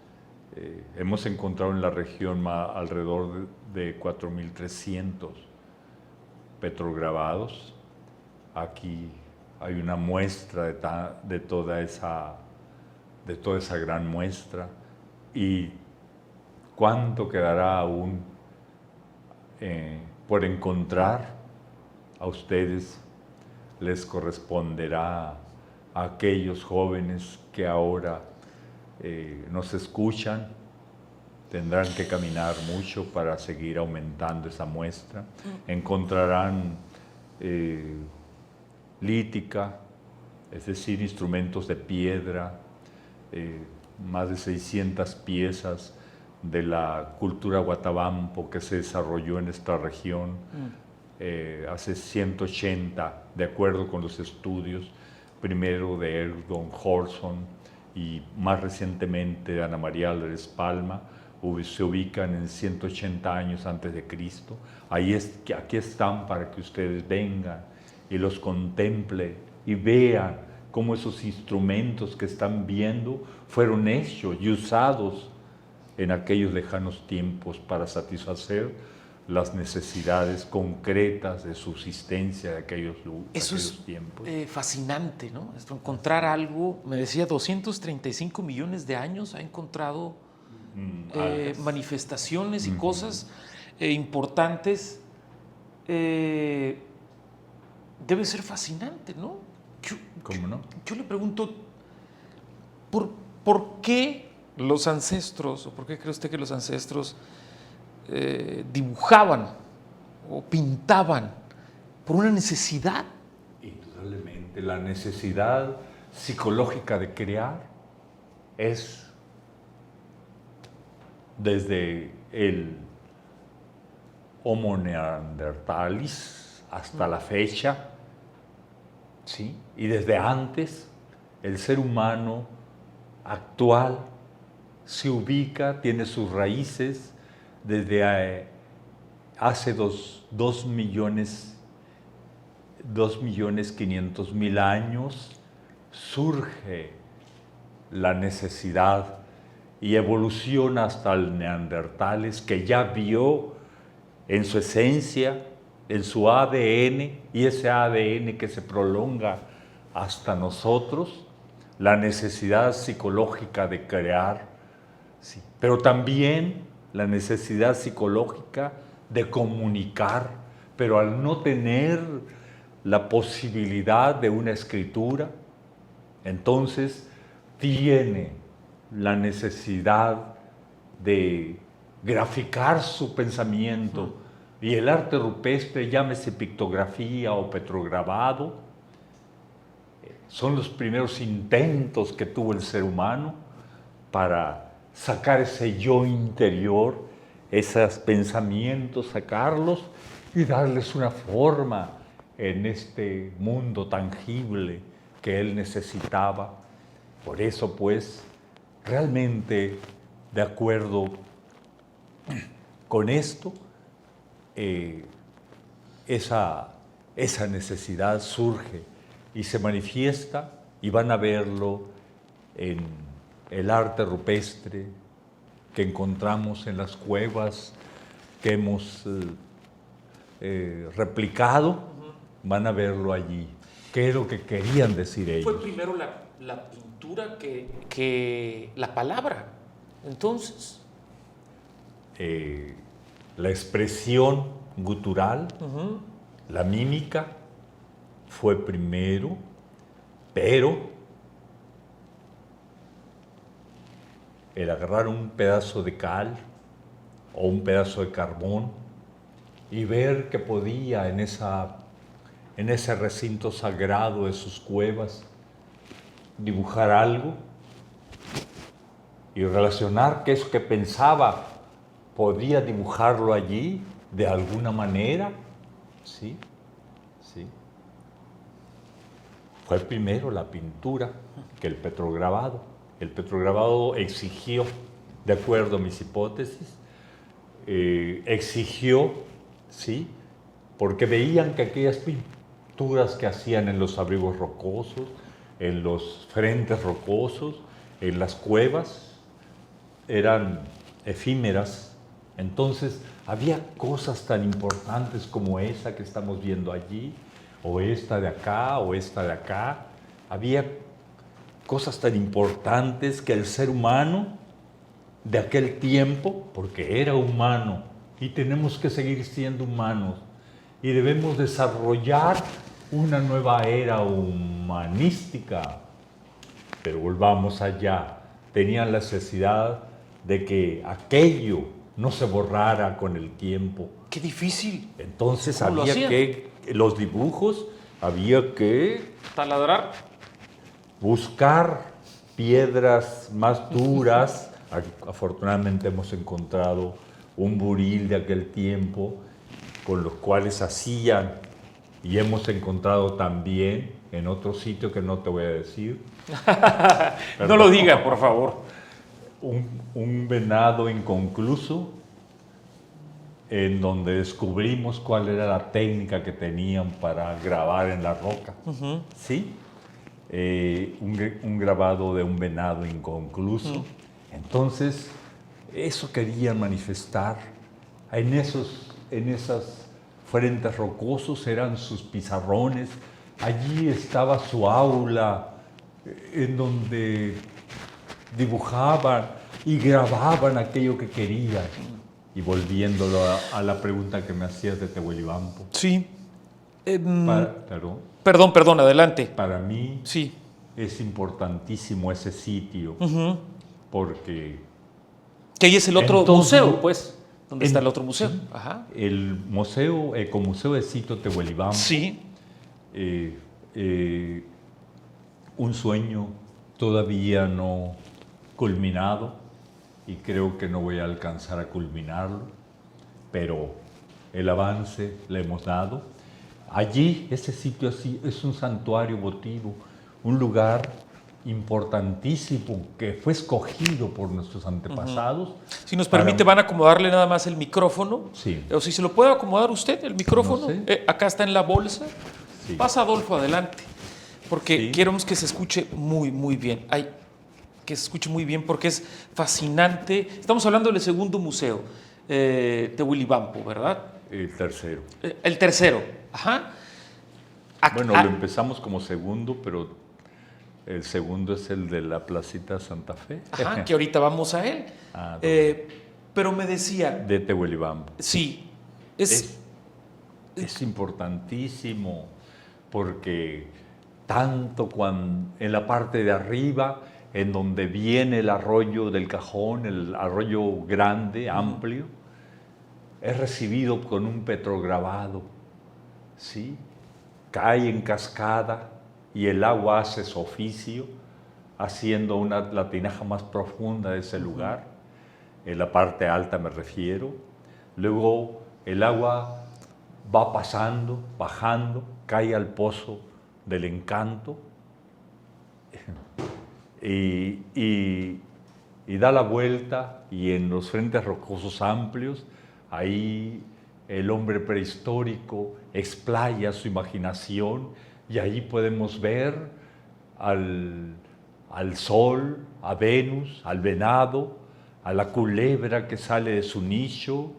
Hemos encontrado en la región alrededor de 4.300 petrograbados. Aquí hay una muestra de toda esa gran muestra, y cuánto quedará aún por encontrar. A ustedes les corresponderá, a aquellos jóvenes que ahora nos escuchan, tendrán que caminar mucho para seguir aumentando esa muestra. Encontrarán lítica, es decir, instrumentos de piedra, más de 600 piezas de la cultura Huatabampo que se desarrolló en esta región hace 180, de acuerdo con los estudios, primero de Eldon Horson y más recientemente Ana María Álvarez Palma, se ubican en 180 años antes de Cristo. Aquí están para que ustedes vengan y los contemplen y vean cómo esos instrumentos que están viendo fueron hechos y usados en aquellos lejanos tiempos para satisfacer las necesidades concretas de subsistencia de aquellos tiempos. Eso es fascinante, ¿no? Encontrar algo, me decía, 235 millones de años ha encontrado manifestaciones y cosas importantes. Debe ser fascinante, ¿no? ¿Cómo no? Yo le pregunto, ¿por qué los ancestros, o por qué cree usted que los ancestros dibujaban o pintaban por una necesidad? Indudablemente, la necesidad psicológica de crear es desde el Homo neanderthalis hasta la fecha, ¿sí? Y desde antes, el ser humano actual se ubica, tiene sus raíces desde hace 2.500.000 años, surge la necesidad y evoluciona hasta el neandertales, que ya vio en su esencia, en su ADN, y ese ADN que se prolonga hasta nosotros, la necesidad psicológica de crear, sí, pero también la necesidad psicológica de comunicar, pero al no tener la posibilidad de una escritura, entonces tiene la necesidad de graficar su pensamiento. Y el arte rupestre, llámese pictografía o petrograbado, son los primeros intentos que tuvo el ser humano para sacar ese yo interior, esos pensamientos, sacarlos y darles una forma en este mundo tangible que él necesitaba. Por eso, pues, realmente, de acuerdo con esto, esa necesidad surge y se manifiesta, y van a verlo en el arte rupestre que encontramos en las cuevas que hemos replicado, van a verlo allí. ¿Qué es lo que querían decir ellos? Fue primero la pintura que la palabra. Entonces, la expresión gutural, la mímica, fue primero, pero el agarrar un pedazo de cal o un pedazo de carbón y ver que podía en ese recinto sagrado de sus cuevas dibujar algo y relacionar que eso que pensaba podía dibujarlo allí de alguna manera, ¿sí? ¿Sí? Fue primero la pintura que el petrograbado. El petrograbado exigió, de acuerdo a mis hipótesis, exigió, ¿sí? Porque veían que aquellas pinturas que hacían en los abrigos rocosos, en los frentes rocosos, en las cuevas, eran efímeras. Entonces, había cosas tan importantes como esa que estamos viendo allí, o esta de acá, o esta de acá. Había cosas tan importantes que el ser humano de aquel tiempo, porque era humano, y tenemos que seguir siendo humanos, y debemos desarrollar una nueva era humanística. Pero volvamos allá, tenían la necesidad de que aquello no se borrara con el tiempo. ¡Qué difícil! Entonces había que, los dibujos, había que taladrar, buscar piedras más duras. Afortunadamente hemos encontrado un buril de aquel tiempo con los cuales hacían, y hemos encontrado también en otro sitio que no te voy a decir. No lo diga, por favor. Un venado inconcluso en donde descubrimos cuál era la técnica que tenían para grabar en la roca. ¿Sí? Un grabado de un venado inconcluso. Entonces, eso querían manifestar. En esas frentes rocosos eran sus pizarrones. Allí estaba su aula, en donde dibujaban y grababan aquello que querían. Y volviéndolo a la pregunta que me hacías de Tehuelibampo. Sí. Claro, Perdón, adelante. para mí Sí. es importantísimo ese sitio, porque Que ahí es el otro entonces, museo, pues. ¿Dónde está el otro museo? Sí, Ajá. el museo, Ecomuseo de Sitio Tehuelibampo. Sí. Un sueño todavía no culminado y creo que no voy a alcanzar a culminarlo, pero el avance le hemos dado. Allí, ese sitio así, es un santuario votivo, un lugar importantísimo que fue escogido por nuestros antepasados. Si nos permite, van a acomodarle nada más el micrófono. Sí. O si se lo puede acomodar usted, el micrófono. No sé. Acá está en la bolsa. Sí. Pasa, Adolfo, adelante. Porque Sí. queremos que se escuche muy, muy bien. Que se escuche muy bien porque es fascinante. Estamos hablando del segundo museo, Tehuelibampo, ¿verdad? El tercero. El tercero. Ajá. Bueno, lo empezamos como segundo, pero el segundo es el de la Placita Santa Fe. Ajá, que ahorita vamos a él. Ah, Pero me decía, de Tehuelibampo. sí, Es importantísimo porque tanto cuando en la parte de arriba, en donde viene el arroyo del Cajón, el arroyo grande, amplio, es recibido con un petrograbado, ¿sí? Cae en cascada y el agua hace su oficio, haciendo la tinaja más profunda de ese lugar, en la parte alta me refiero. Luego el agua va pasando, bajando, cae al pozo del encanto y da la vuelta, y en los frentes rocosos amplios, ahí el hombre prehistórico explaya su imaginación y ahí podemos ver al sol, a Venus, al venado, a la culebra que sale de su nicho.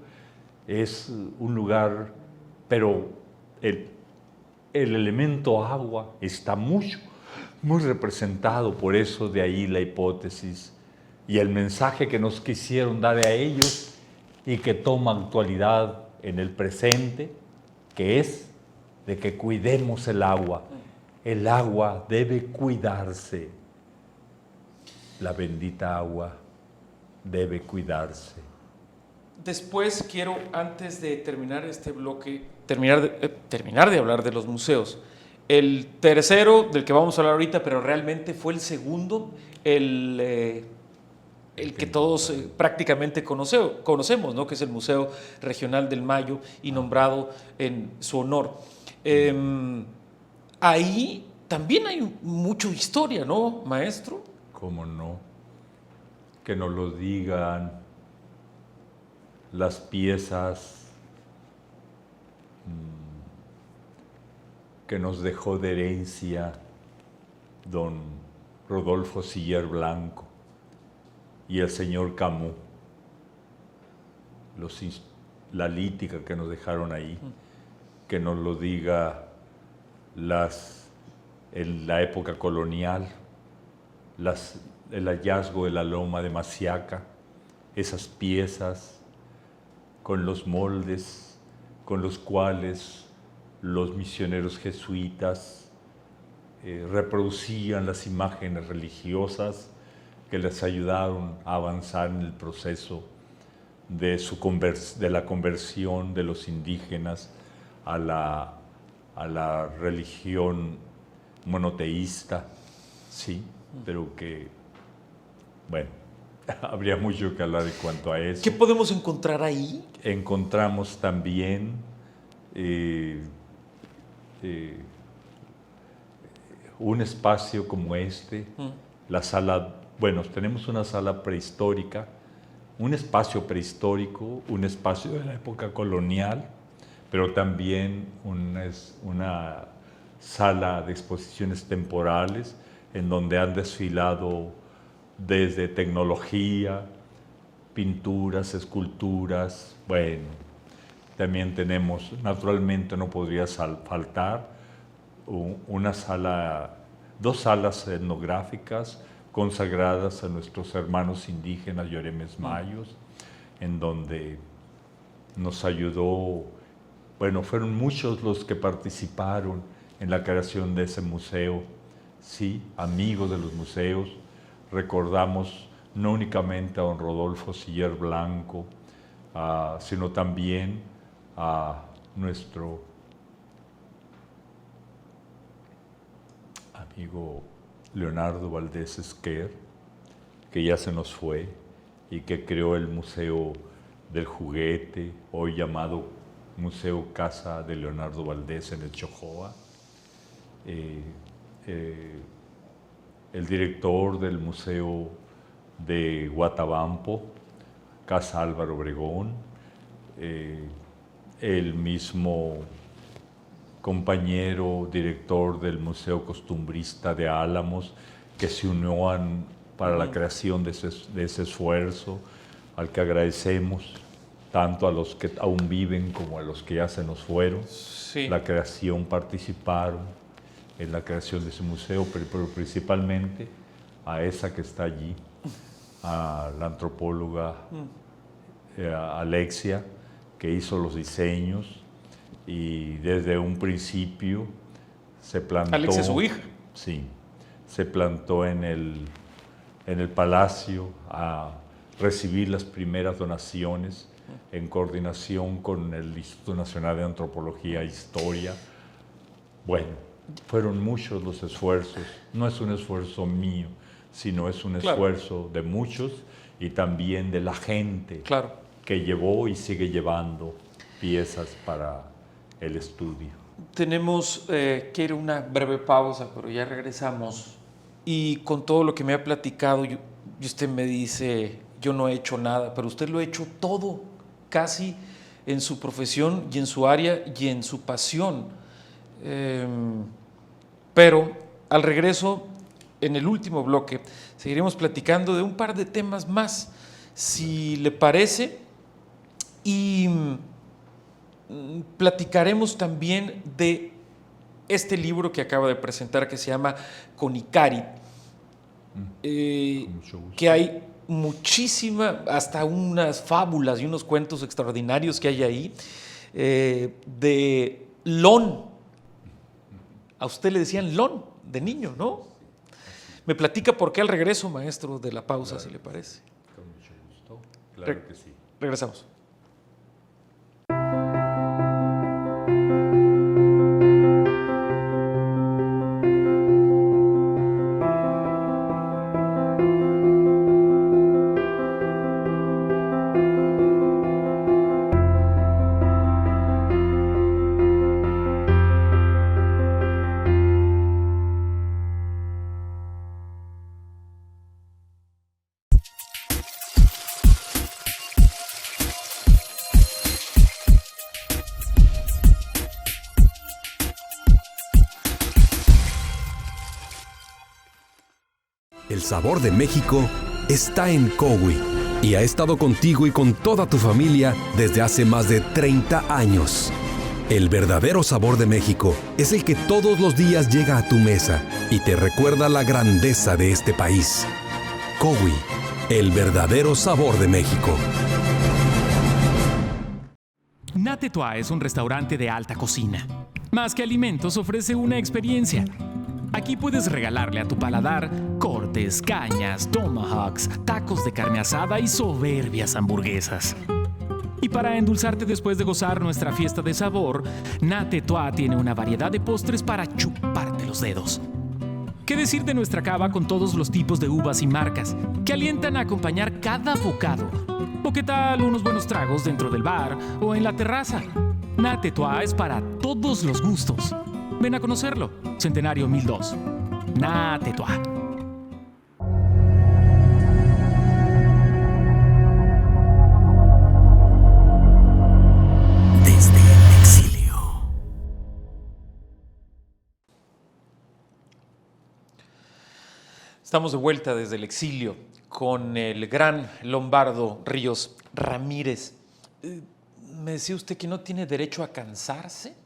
Es un lugar, pero el elemento agua está muy representado, por eso de ahí la hipótesis y el mensaje que nos quisieron dar a ellos y que toma actualidad en el presente, que es de que cuidemos el agua. El agua debe cuidarse. La bendita agua debe cuidarse. después quiero, antes de terminar este bloque, terminar de hablar de los museos. El tercero, del que vamos a hablar ahorita, pero realmente fue el segundo, el que todos prácticamente conocemos, ¿no? Que es el Museo Regional del Mayo y nombrado en su honor. Ahí también hay mucha historia, ¿no, maestro? ¿Cómo no? Que nos lo digan las piezas que nos dejó de herencia don Rodolfo Siller Blanco y el señor Camus, la lítica que nos dejaron ahí, que nos lo diga en la época colonial, el hallazgo de la loma de Masiaca, esas piezas con los moldes con los cuales los misioneros jesuitas reproducían las imágenes religiosas que les ayudaron a avanzar en el proceso de la conversión de los indígenas a la religión monoteísta, sí, pero que, bueno, habría mucho que hablar en cuanto a eso. ¿Qué podemos encontrar ahí? Encontramos también un espacio como este, la sala, bueno, tenemos una sala prehistórica, un espacio prehistórico, un espacio de la época colonial, pero también una sala de exposiciones temporales en donde han desfilado desde tecnología, pinturas, esculturas, bueno, también tenemos, naturalmente no podría faltar, dos salas etnográficas consagradas a nuestros hermanos indígenas yoremes mayos, en donde nos ayudó, bueno, fueron muchos los que participaron en la creación de ese museo, sí, amigos de los museos. Recordamos no únicamente a don Rodolfo Siller Blanco, sino también a nuestro amigo Leonardo Valdés Esquer, que ya se nos fue y que creó el Museo del Juguete, hoy llamado Museo Casa de Leonardo Valdés en el Chojoa. El director del Museo de Guatabampo, Casa Álvaro Obregón, el mismo compañero director del Museo Costumbrista de Álamos, que se unió para la creación de ese esfuerzo, al que agradecemos tanto a los que aún viven como a los que ya se nos fueron. Sí. La creación, participaron en la creación de ese museo, pero principalmente a esa que está allí, a la antropóloga Alexia, que hizo los diseños y desde un principio se plantó... Alexia, su hija. Sí, se plantó en el palacio a recibir las primeras donaciones en coordinación con el Instituto Nacional de Antropología e Historia. Bueno, fueron muchos los esfuerzos, no es un esfuerzo mío, sino es un esfuerzo de muchos y también de la gente que llevó y sigue llevando piezas para el estudio. Tenemos que ir a una breve pausa, pero ya regresamos. Y con todo lo que me ha platicado, y usted me dice, yo no he hecho nada, pero usted lo ha hecho todo, casi en su profesión y en su área y en su pasión. Pero al regreso, en el último bloque, seguiremos platicando de un par de temas más, si le parece, y platicaremos también de este libro que acaba de presentar, que se llama Conicari, que hay muchísima, hasta unas fábulas y unos cuentos extraordinarios que hay ahí, de Lon. A usted le decían Lon de niño, ¿no? Me platica por qué al regreso, maestro, de la pausa, si le parece. Con mucho gusto, claro que sí. Regresamos. El sabor de México está en Cowi y ha estado contigo y con toda tu familia desde hace más de 30 años. El verdadero sabor de México es el que todos los días llega a tu mesa y te recuerda la grandeza de este país. Cowi, el verdadero sabor de México. Natetua es un restaurante de alta cocina. Más que alimentos, ofrece una experiencia. Aquí puedes regalarle a tu paladar cortes, cañas, tomahawks, tacos de carne asada y soberbias hamburguesas. Y para endulzarte después de gozar nuestra fiesta de sabor, Natetua tiene una variedad de postres para chuparte los dedos. ¿Qué decir de nuestra cava con todos los tipos de uvas y marcas que alientan a acompañar cada bocado? ¿O qué tal unos buenos tragos dentro del bar o en la terraza? Natetua es para todos los gustos. Ven a conocerlo. Centenario 1002. Na Tais-toi. Desde el exilio. Estamos de vuelta desde el exilio con el gran Lombardo Ríos Ramírez. Me decía usted que no tiene derecho a cansarse.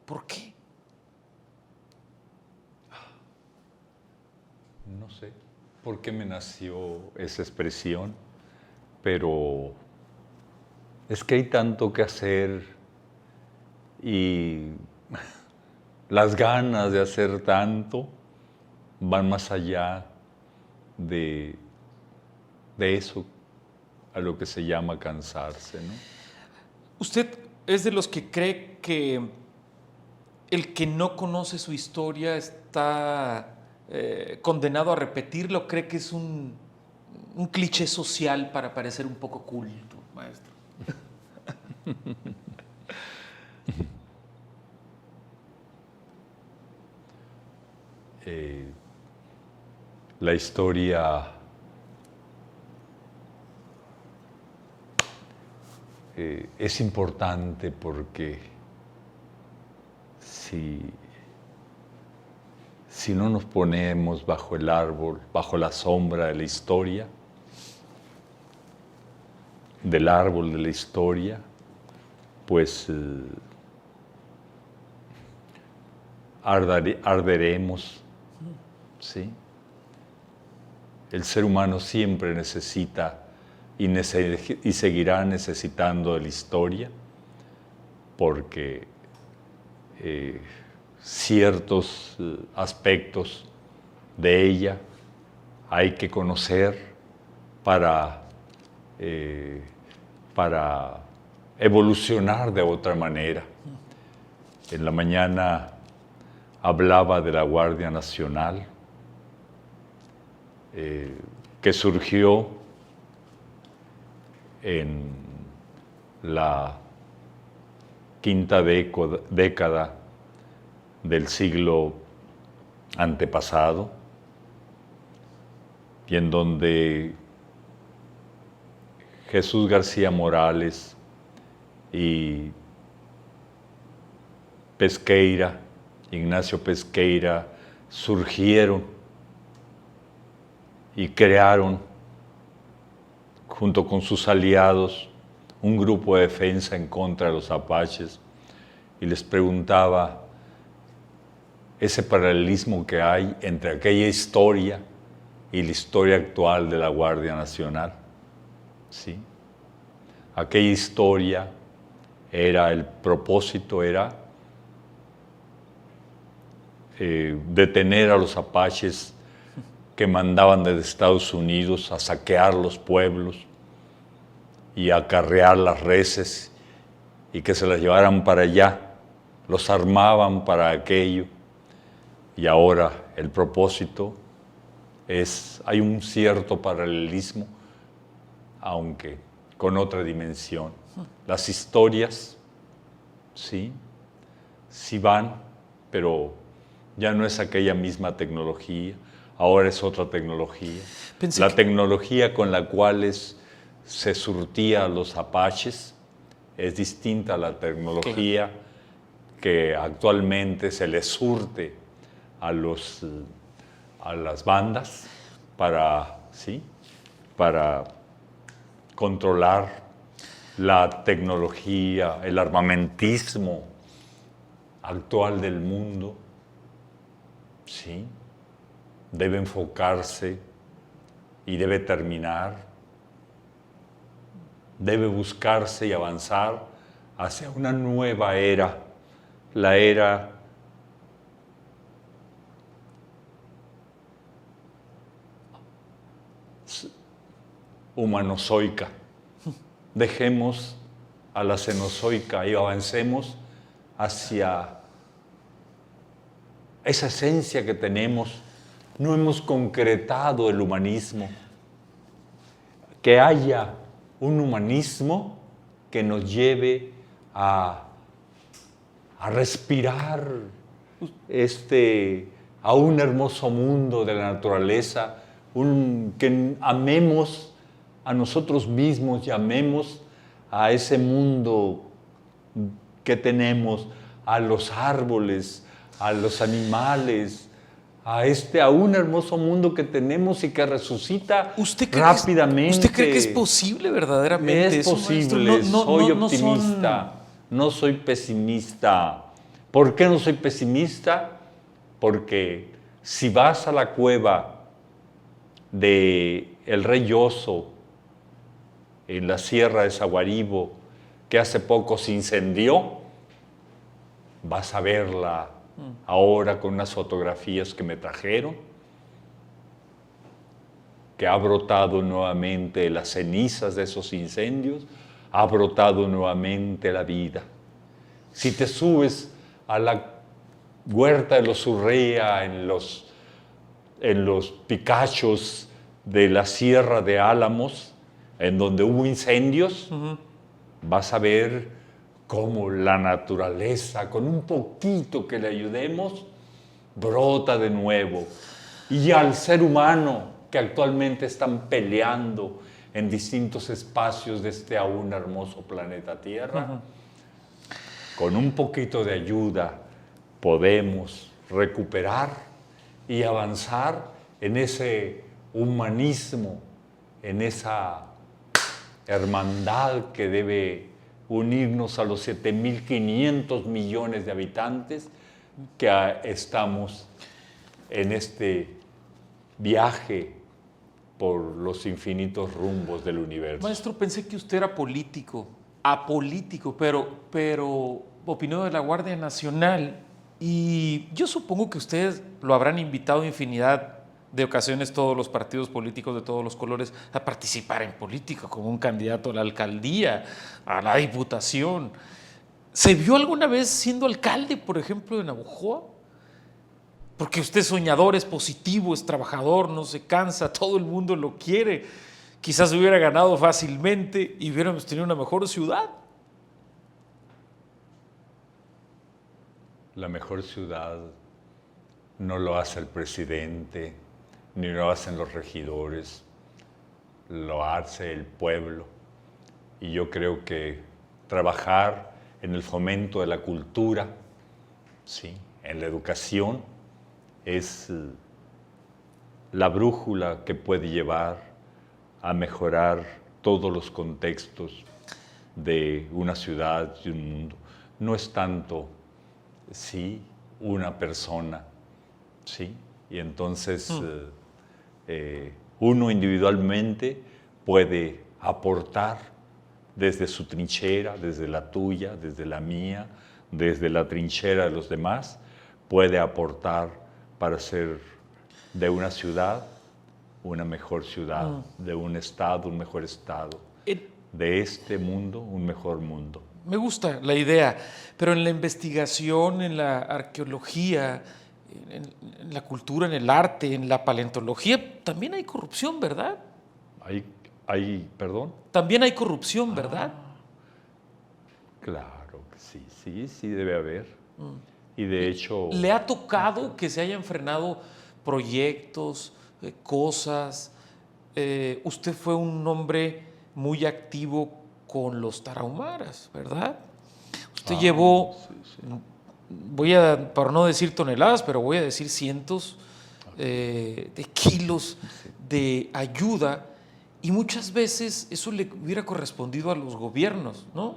¿Por qué? No sé por qué me nació esa expresión, pero es que hay tanto que hacer y las ganas de hacer tanto van más allá de eso, a lo que se llama cansarse, ¿no? ¿Usted es de los que cree que el que no conoce su historia está condenado a repetirlo? ¿Cree que es un cliché social para parecer un poco culto, maestro? La historia es importante porque si no nos ponemos bajo el árbol, bajo la sombra de la historia, del árbol de la historia, pues arderemos, ¿sí? El ser humano siempre necesita y seguirá necesitando de la historia porque ciertos aspectos de ella hay que conocer para evolucionar de otra manera. En la mañana hablaba de la Guardia Nacional, que surgió en la quinta década del siglo antepasado, y en donde Jesús García Morales y Pesqueira, Ignacio Pesqueira, surgieron y crearon, junto con sus aliados, un grupo de defensa en contra de los apaches, y les preguntaba ese paralelismo que hay entre aquella historia y la historia actual de la Guardia Nacional. ¿Sí? Aquella historia el propósito era detener a los apaches que mandaban desde Estados Unidos a saquear los pueblos y a acarrear las reses y que se las llevaran para allá, los armaban para aquello, y ahora el propósito hay un cierto paralelismo, aunque con otra dimensión. Las historias, sí van, pero ya no es aquella misma tecnología, ahora es otra tecnología. La tecnología con la cual se surtía a los apaches es distinta a la tecnología que actualmente se les surte a las bandas para controlar la tecnología, el armamentismo actual del mundo. Sí, debe enfocarse y debe terminar, debe buscarse y avanzar hacia una nueva era, la era humanozoica. Dejemos a la cenozoica y avancemos hacia esa esencia que tenemos. No hemos concretado el humanismo. Que haya un humanismo que nos lleve a respirar este a un hermoso mundo de la naturaleza, que amemos a nosotros mismos y amemos a ese mundo que tenemos, a los árboles, a los animales, a un hermoso mundo que tenemos y que resucita rápidamente. ¿Usted cree que es posible verdaderamente? Es posible, soy optimista, no soy pesimista. ¿Por qué no soy pesimista? Porque si vas a la cueva de el Rey Oso en la Sierra de Saguaribo, que hace poco se incendió, vas a verla ahora con unas fotografías que me trajeron, que ha brotado nuevamente las cenizas de esos incendios, ha brotado nuevamente la vida. Si te subes a la huerta de los Urrea, en los picachos de la Sierra de Álamos, en donde hubo incendios, vas a ver cómo la naturaleza, con un poquito que le ayudemos, brota de nuevo. Y al ser humano, que actualmente están peleando en distintos espacios de este aún hermoso planeta Tierra, con un poquito de ayuda podemos recuperar y avanzar en ese humanismo, en esa hermandad que debe unirnos a los 7.500 millones de habitantes que estamos en este viaje por los infinitos rumbos del universo. Maestro, pensé que usted era apolítico, pero opinó de la Guardia Nacional, y yo supongo que ustedes lo habrán invitado infinidad de ocasiones, todos los partidos políticos de todos los colores, a participar en política como un candidato a la alcaldía, a la diputación. ¿Se vio alguna vez siendo alcalde, por ejemplo, de Navojoa? Porque usted es soñador, es positivo, es trabajador, no se cansa, todo el mundo lo quiere. Quizás hubiera ganado fácilmente y hubiéramos tenido una mejor ciudad. La mejor ciudad no lo hace el presidente, ni lo hacen los regidores, lo hace el pueblo. Y yo creo que trabajar en el fomento de la cultura, ¿sí?, en la educación, es la brújula que puede llevar a mejorar todos los contextos de una ciudad y un mundo. No es tanto, sí, una persona, sí, y entonces uno individualmente puede aportar desde su trinchera, desde la tuya, desde la mía, desde la trinchera de los demás, puede aportar para hacer de una ciudad una mejor ciudad, de un estado un mejor estado, de este mundo un mejor mundo. Me gusta la idea, pero en la investigación, en la arqueología, en la cultura, en el arte, en la paleontología, también hay corrupción, ¿verdad? ¿Perdón? También hay corrupción, ¿verdad? Claro que sí debe haber. Y de hecho... ¿Le ha tocado que se hayan frenado proyectos, cosas? Usted fue un hombre muy activo con los tarahumaras, ¿verdad? Usted llevó, para no decir toneladas, pero voy a decir cientos de kilos de ayuda, y muchas veces eso le hubiera correspondido a los gobiernos, ¿no?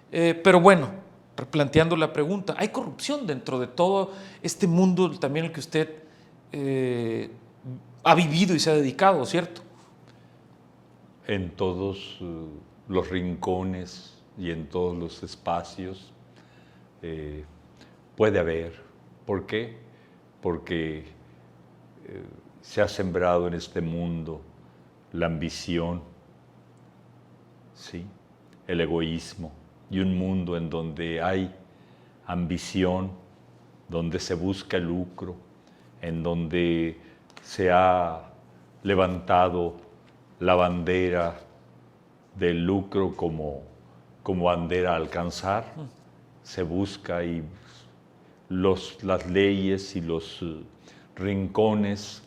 Pero bueno, replanteando la pregunta, hay corrupción dentro de todo este mundo también el que usted ha vivido y se ha dedicado, ¿cierto? En todos los rincones y en todos los espacios puede haber. ¿Por qué? Porque se ha sembrado en este mundo la ambición, ¿sí?, el egoísmo, y un mundo en donde hay ambición, donde se busca el lucro, en donde se ha levantado la bandera del lucro como bandera a alcanzar, se busca, y las leyes y los rincones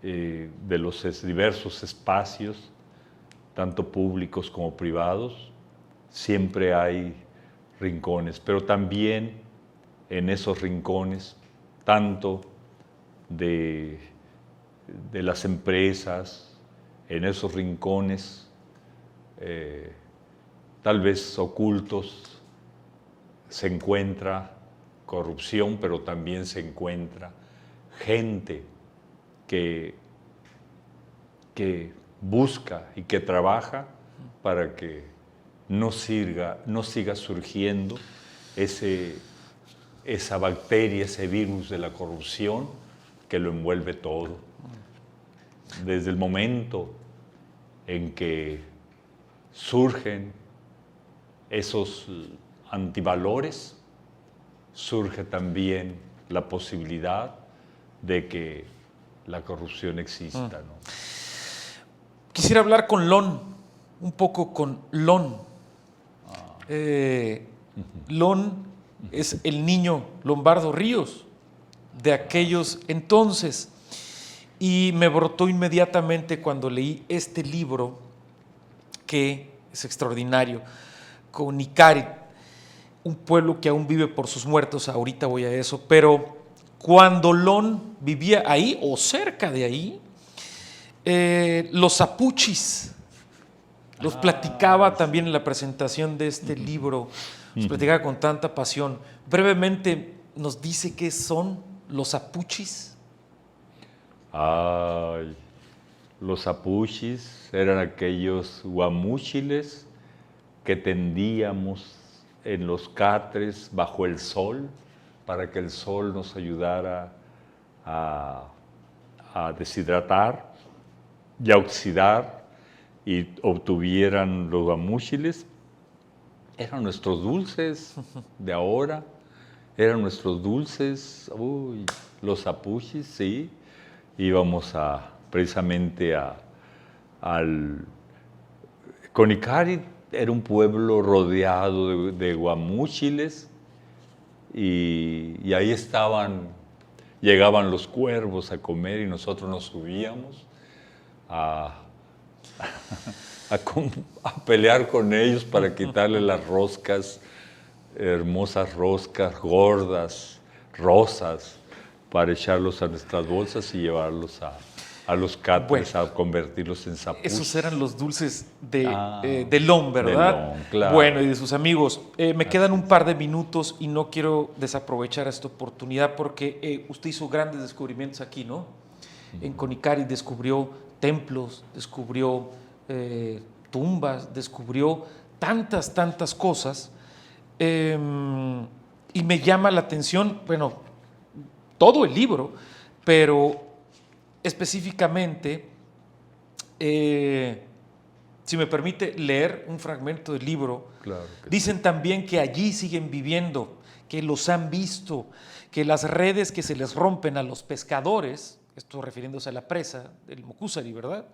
de los diversos espacios, tanto públicos como privados, siempre hay rincones, pero también en esos rincones, tanto de las empresas, en esos rincones, tal vez ocultos, se encuentra corrupción, pero también se encuentra gente que busca y que trabaja para que no siga surgiendo esa bacteria, ese virus de la corrupción que lo envuelve todo. Desde el momento en que surgen esos antivalores, surge también la posibilidad de que la corrupción exista, ¿no? Quisiera hablar con Lon, un poco con Lon. Lon es el niño Lombardo Ríos de aquellos entonces, y me brotó inmediatamente cuando leí este libro, que es extraordinario, Conicarit, un pueblo que aún vive por sus muertos. Ahorita voy a eso, pero cuando Lon vivía ahí o cerca de ahí, los apuchis los platicaba también en la presentación de este libro, los platicaba con tanta pasión. Brevemente nos dice qué son los apuchis. Ay, los apuchis eran aquellos guamúchiles que tendíamos en los catres bajo el sol para que el sol nos ayudara a deshidratar y a oxidar y obtuvieran los guamúchiles. Eran nuestros dulces de ahora, eran nuestros dulces, los apuchis, sí. Íbamos precisamente al Conicarit. Era un pueblo rodeado de guamúchiles y ahí llegaban los cuervos a comer y nosotros nos subíamos a pelear con ellos para quitarle las roscas, hermosas roscas, gordas, rosas, para echarlos a nuestras bolsas y llevarlos a los catres, a convertirlos en sapuchis. Esos eran los dulces de Lon, ¿verdad? De Lon, claro. Bueno, y de sus amigos. Me quedan un par de minutos y no quiero desaprovechar esta oportunidad porque usted hizo grandes descubrimientos aquí, ¿no? En Conicarit descubrió templos, descubrió tumbas, descubrió tantas cosas. Y me llama la atención, bueno, todo el libro, pero específicamente, si me permite leer un fragmento del libro, Claro que dicen sí. también que allí siguen viviendo, que los han visto, que las redes que se les rompen a los pescadores, esto refiriéndose a la presa del Mocúzari, ¿verdad?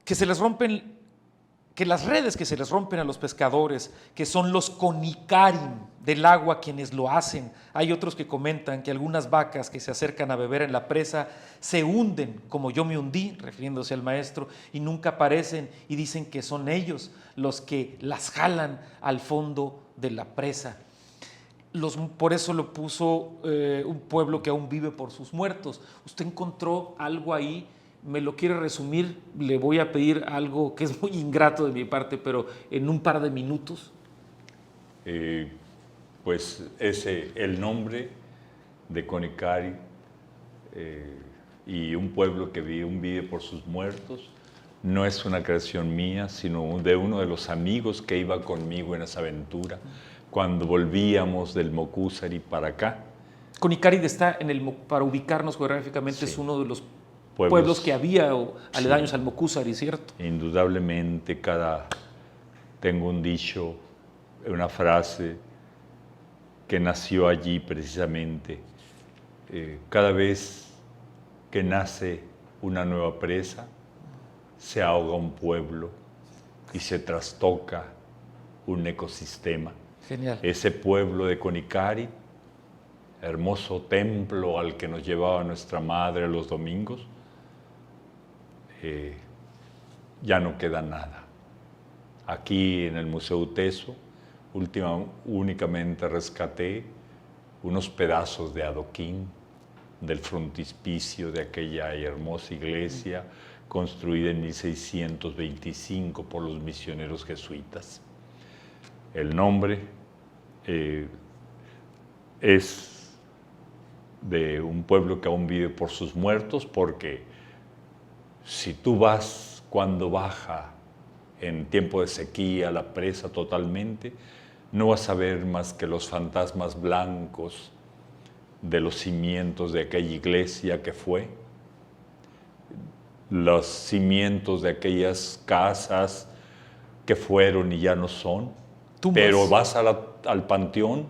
Que las redes que se les rompen a los pescadores, que son los conicarim del agua quienes lo hacen. Hay otros que comentan que algunas vacas que se acercan a beber en la presa se hunden, como yo me hundí, refiriéndose al maestro, y nunca aparecen, y dicen que son ellos los que las jalan al fondo de la presa. Por eso lo puso un pueblo que aún vive por sus muertos. Usted encontró algo ahí. Me lo quiere resumir, le voy a pedir algo que es muy ingrato de mi parte, pero en un par de minutos. Pues el nombre de Conicarit y un pueblo que vive por sus muertos no es una creación mía, sino de uno de los amigos que iba conmigo en esa aventura cuando volvíamos del Mocúzari para acá. Conicarit está para ubicarnos geográficamente, Sí. es uno de los pueblos que había aledaños al Mocúzari, ¿cierto? Indudablemente, tengo un dicho, una frase que nació allí precisamente. Cada vez que nace una nueva presa, se ahoga un pueblo y se trastoca un ecosistema. Genial. Ese pueblo de Conicarit hermoso templo al que nos llevaba nuestra madre los domingos, ya no queda nada. Aquí en el Museo Teso, únicamente rescaté unos pedazos de adoquín del frontispicio de aquella hermosa iglesia construida en 1625 por los misioneros jesuitas. El nombre es de un pueblo que aún vive por sus muertos, porque si tú vas cuando baja en tiempo de sequía la presa totalmente, no vas a ver más que los fantasmas blancos de los cimientos de aquella iglesia que fue, los cimientos de aquellas casas que fueron y ya no son. Tumbas. Pero vas al panteón,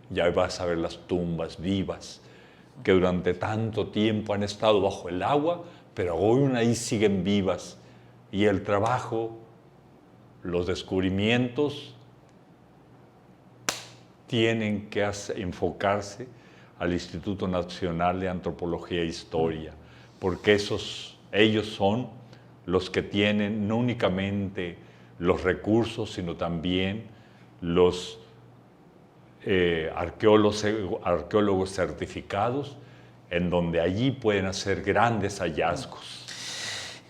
ya vas a ver las tumbas vivas, que durante tanto tiempo han estado bajo el agua, pero aún ahí siguen vivas. Y el trabajo, los descubrimientos, tienen que enfocarse al Instituto Nacional de Antropología e Historia, porque ellos son los que tienen no únicamente los recursos, sino también los arqueólogos certificados, en donde allí pueden hacer grandes hallazgos.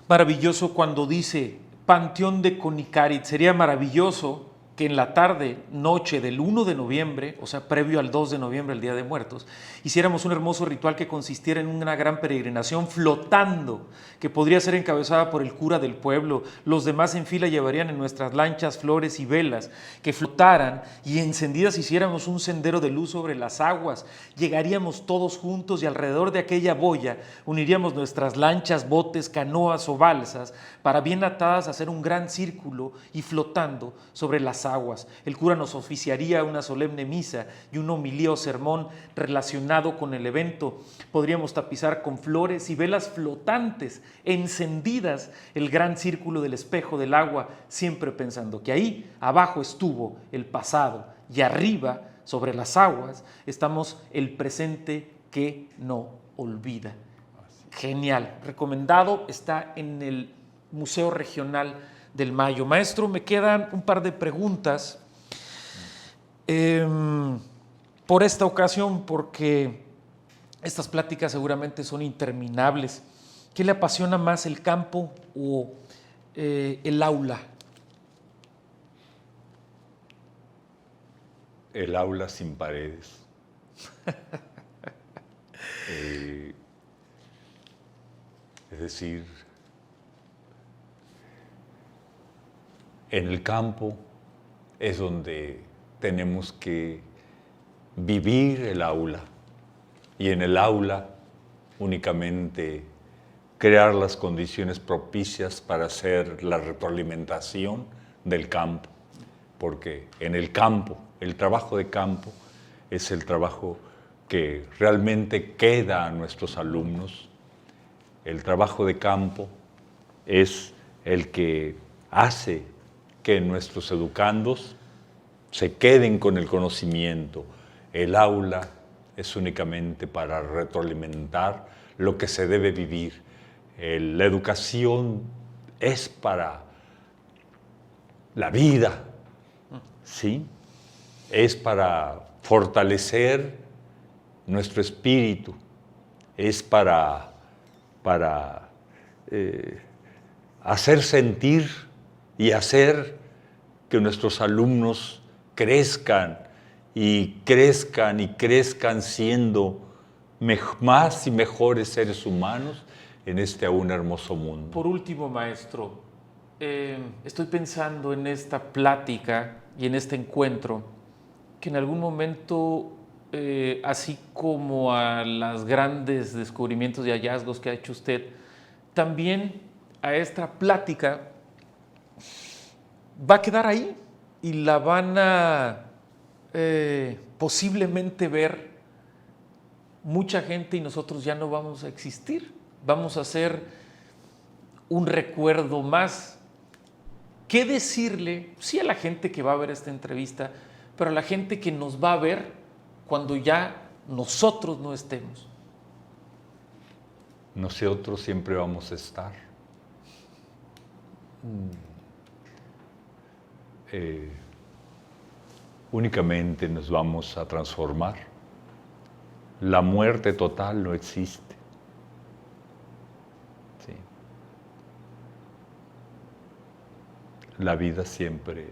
Maravilloso cuando dice Panteón de Conicarit. Sería maravilloso que en la tarde, noche del 1 de noviembre, o sea, previo al 2 de noviembre, el Día de Muertos, hiciéramos un hermoso ritual que consistiera en una gran peregrinación flotando, que podría ser encabezada por el cura del pueblo. Los demás en fila llevarían en nuestras lanchas flores y velas, que flotaran y encendidas hiciéramos un sendero de luz sobre las aguas. Llegaríamos todos juntos y alrededor de aquella boya uniríamos nuestras lanchas, botes, canoas o balsas, para bien atadas hacer un gran círculo y flotando sobre las aguas. El cura nos oficiaría una solemne misa y una homilía o sermón relacionado con el evento. Podríamos tapizar con flores y velas flotantes, encendidas, el gran círculo del espejo del agua, siempre pensando que ahí abajo estuvo el pasado y arriba, sobre las aguas, estamos el presente que no olvida. Genial, recomendado, está en el Museo Regional del Mayo. Maestro, me quedan un par de preguntas por esta ocasión, porque estas pláticas seguramente son interminables. ¿Qué le apasiona más, el campo o el aula? El aula sin paredes. Es decir, en el campo es donde tenemos que vivir el aula, y en el aula únicamente crear las condiciones propicias para hacer la retroalimentación del campo, porque en el campo, el trabajo de campo es el trabajo que realmente queda a nuestros alumnos. El trabajo de campo es el que hace que nuestros educandos se queden con el conocimiento. El aula es únicamente para retroalimentar lo que se debe vivir. La educación es para la vida, ¿sí? Es para fortalecer nuestro espíritu, es para hacer sentir y hacer que nuestros alumnos crezcan y crezcan siendo más y mejores seres humanos en este aún hermoso mundo. Por último, maestro, estoy pensando en esta plática y en este encuentro, que en algún momento, así como a los grandes descubrimientos y hallazgos que ha hecho usted, también a esta plática va a quedar ahí y la van a posiblemente ver mucha gente, y nosotros ya no vamos a existir. Vamos a hacer un recuerdo más. ¿Qué decirle? Sí, a la gente que va a ver esta entrevista, pero a la gente que nos va a ver cuando ya nosotros no estemos. Nosotros siempre vamos a estar. Únicamente nos vamos a transformar. La muerte total no existe. Sí. La vida siempre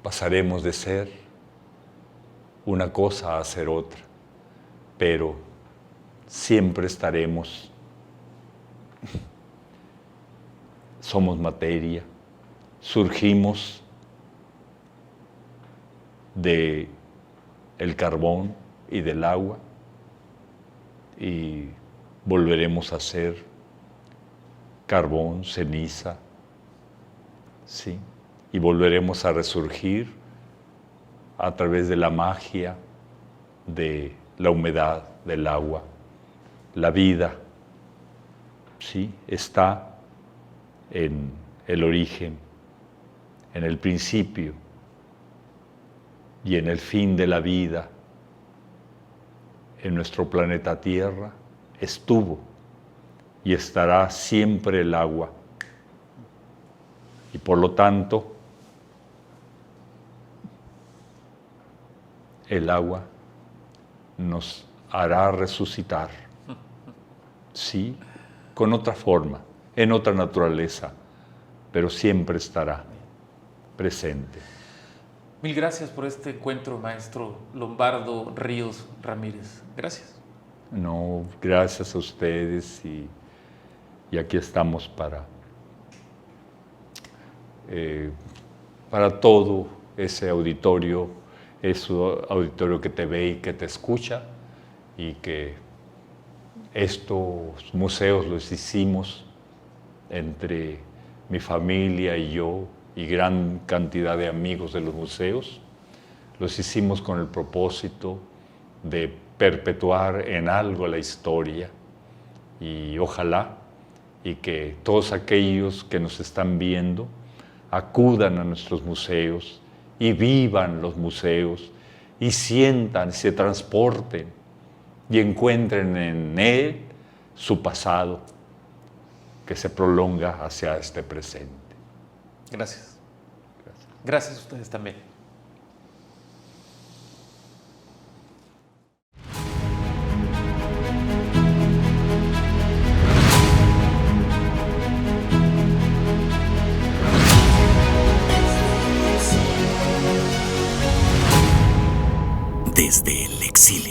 pasaremos de ser una cosa a ser otra, pero siempre estaremos. Somos materia, surgimos del carbón y del agua y volveremos a ser carbón, ceniza, ¿sí? Y volveremos a resurgir a través de la magia de la humedad, del agua. La vida, ¿sí? Está en el origen, en el principio y en el fin de la vida. En nuestro planeta Tierra estuvo y estará siempre el agua. Y por lo tanto, el agua nos hará resucitar, sí, con otra forma, en otra naturaleza, pero siempre estará presente. Mil gracias por este encuentro, maestro Lombardo Ríos Ramírez. Gracias. No, gracias a ustedes y aquí estamos para todo ese auditorio que te ve y que te escucha, y que estos museos los hicimos entre mi familia y yo y gran cantidad de amigos de los museos. Los hicimos con el propósito de perpetuar en algo la historia, y ojalá y que todos aquellos que nos están viendo acudan a nuestros museos y vivan los museos y sientan, se transporten y encuentren en él su pasado que se prolonga hacia este presente. Gracias. Gracias a ustedes también. Desde el exilio.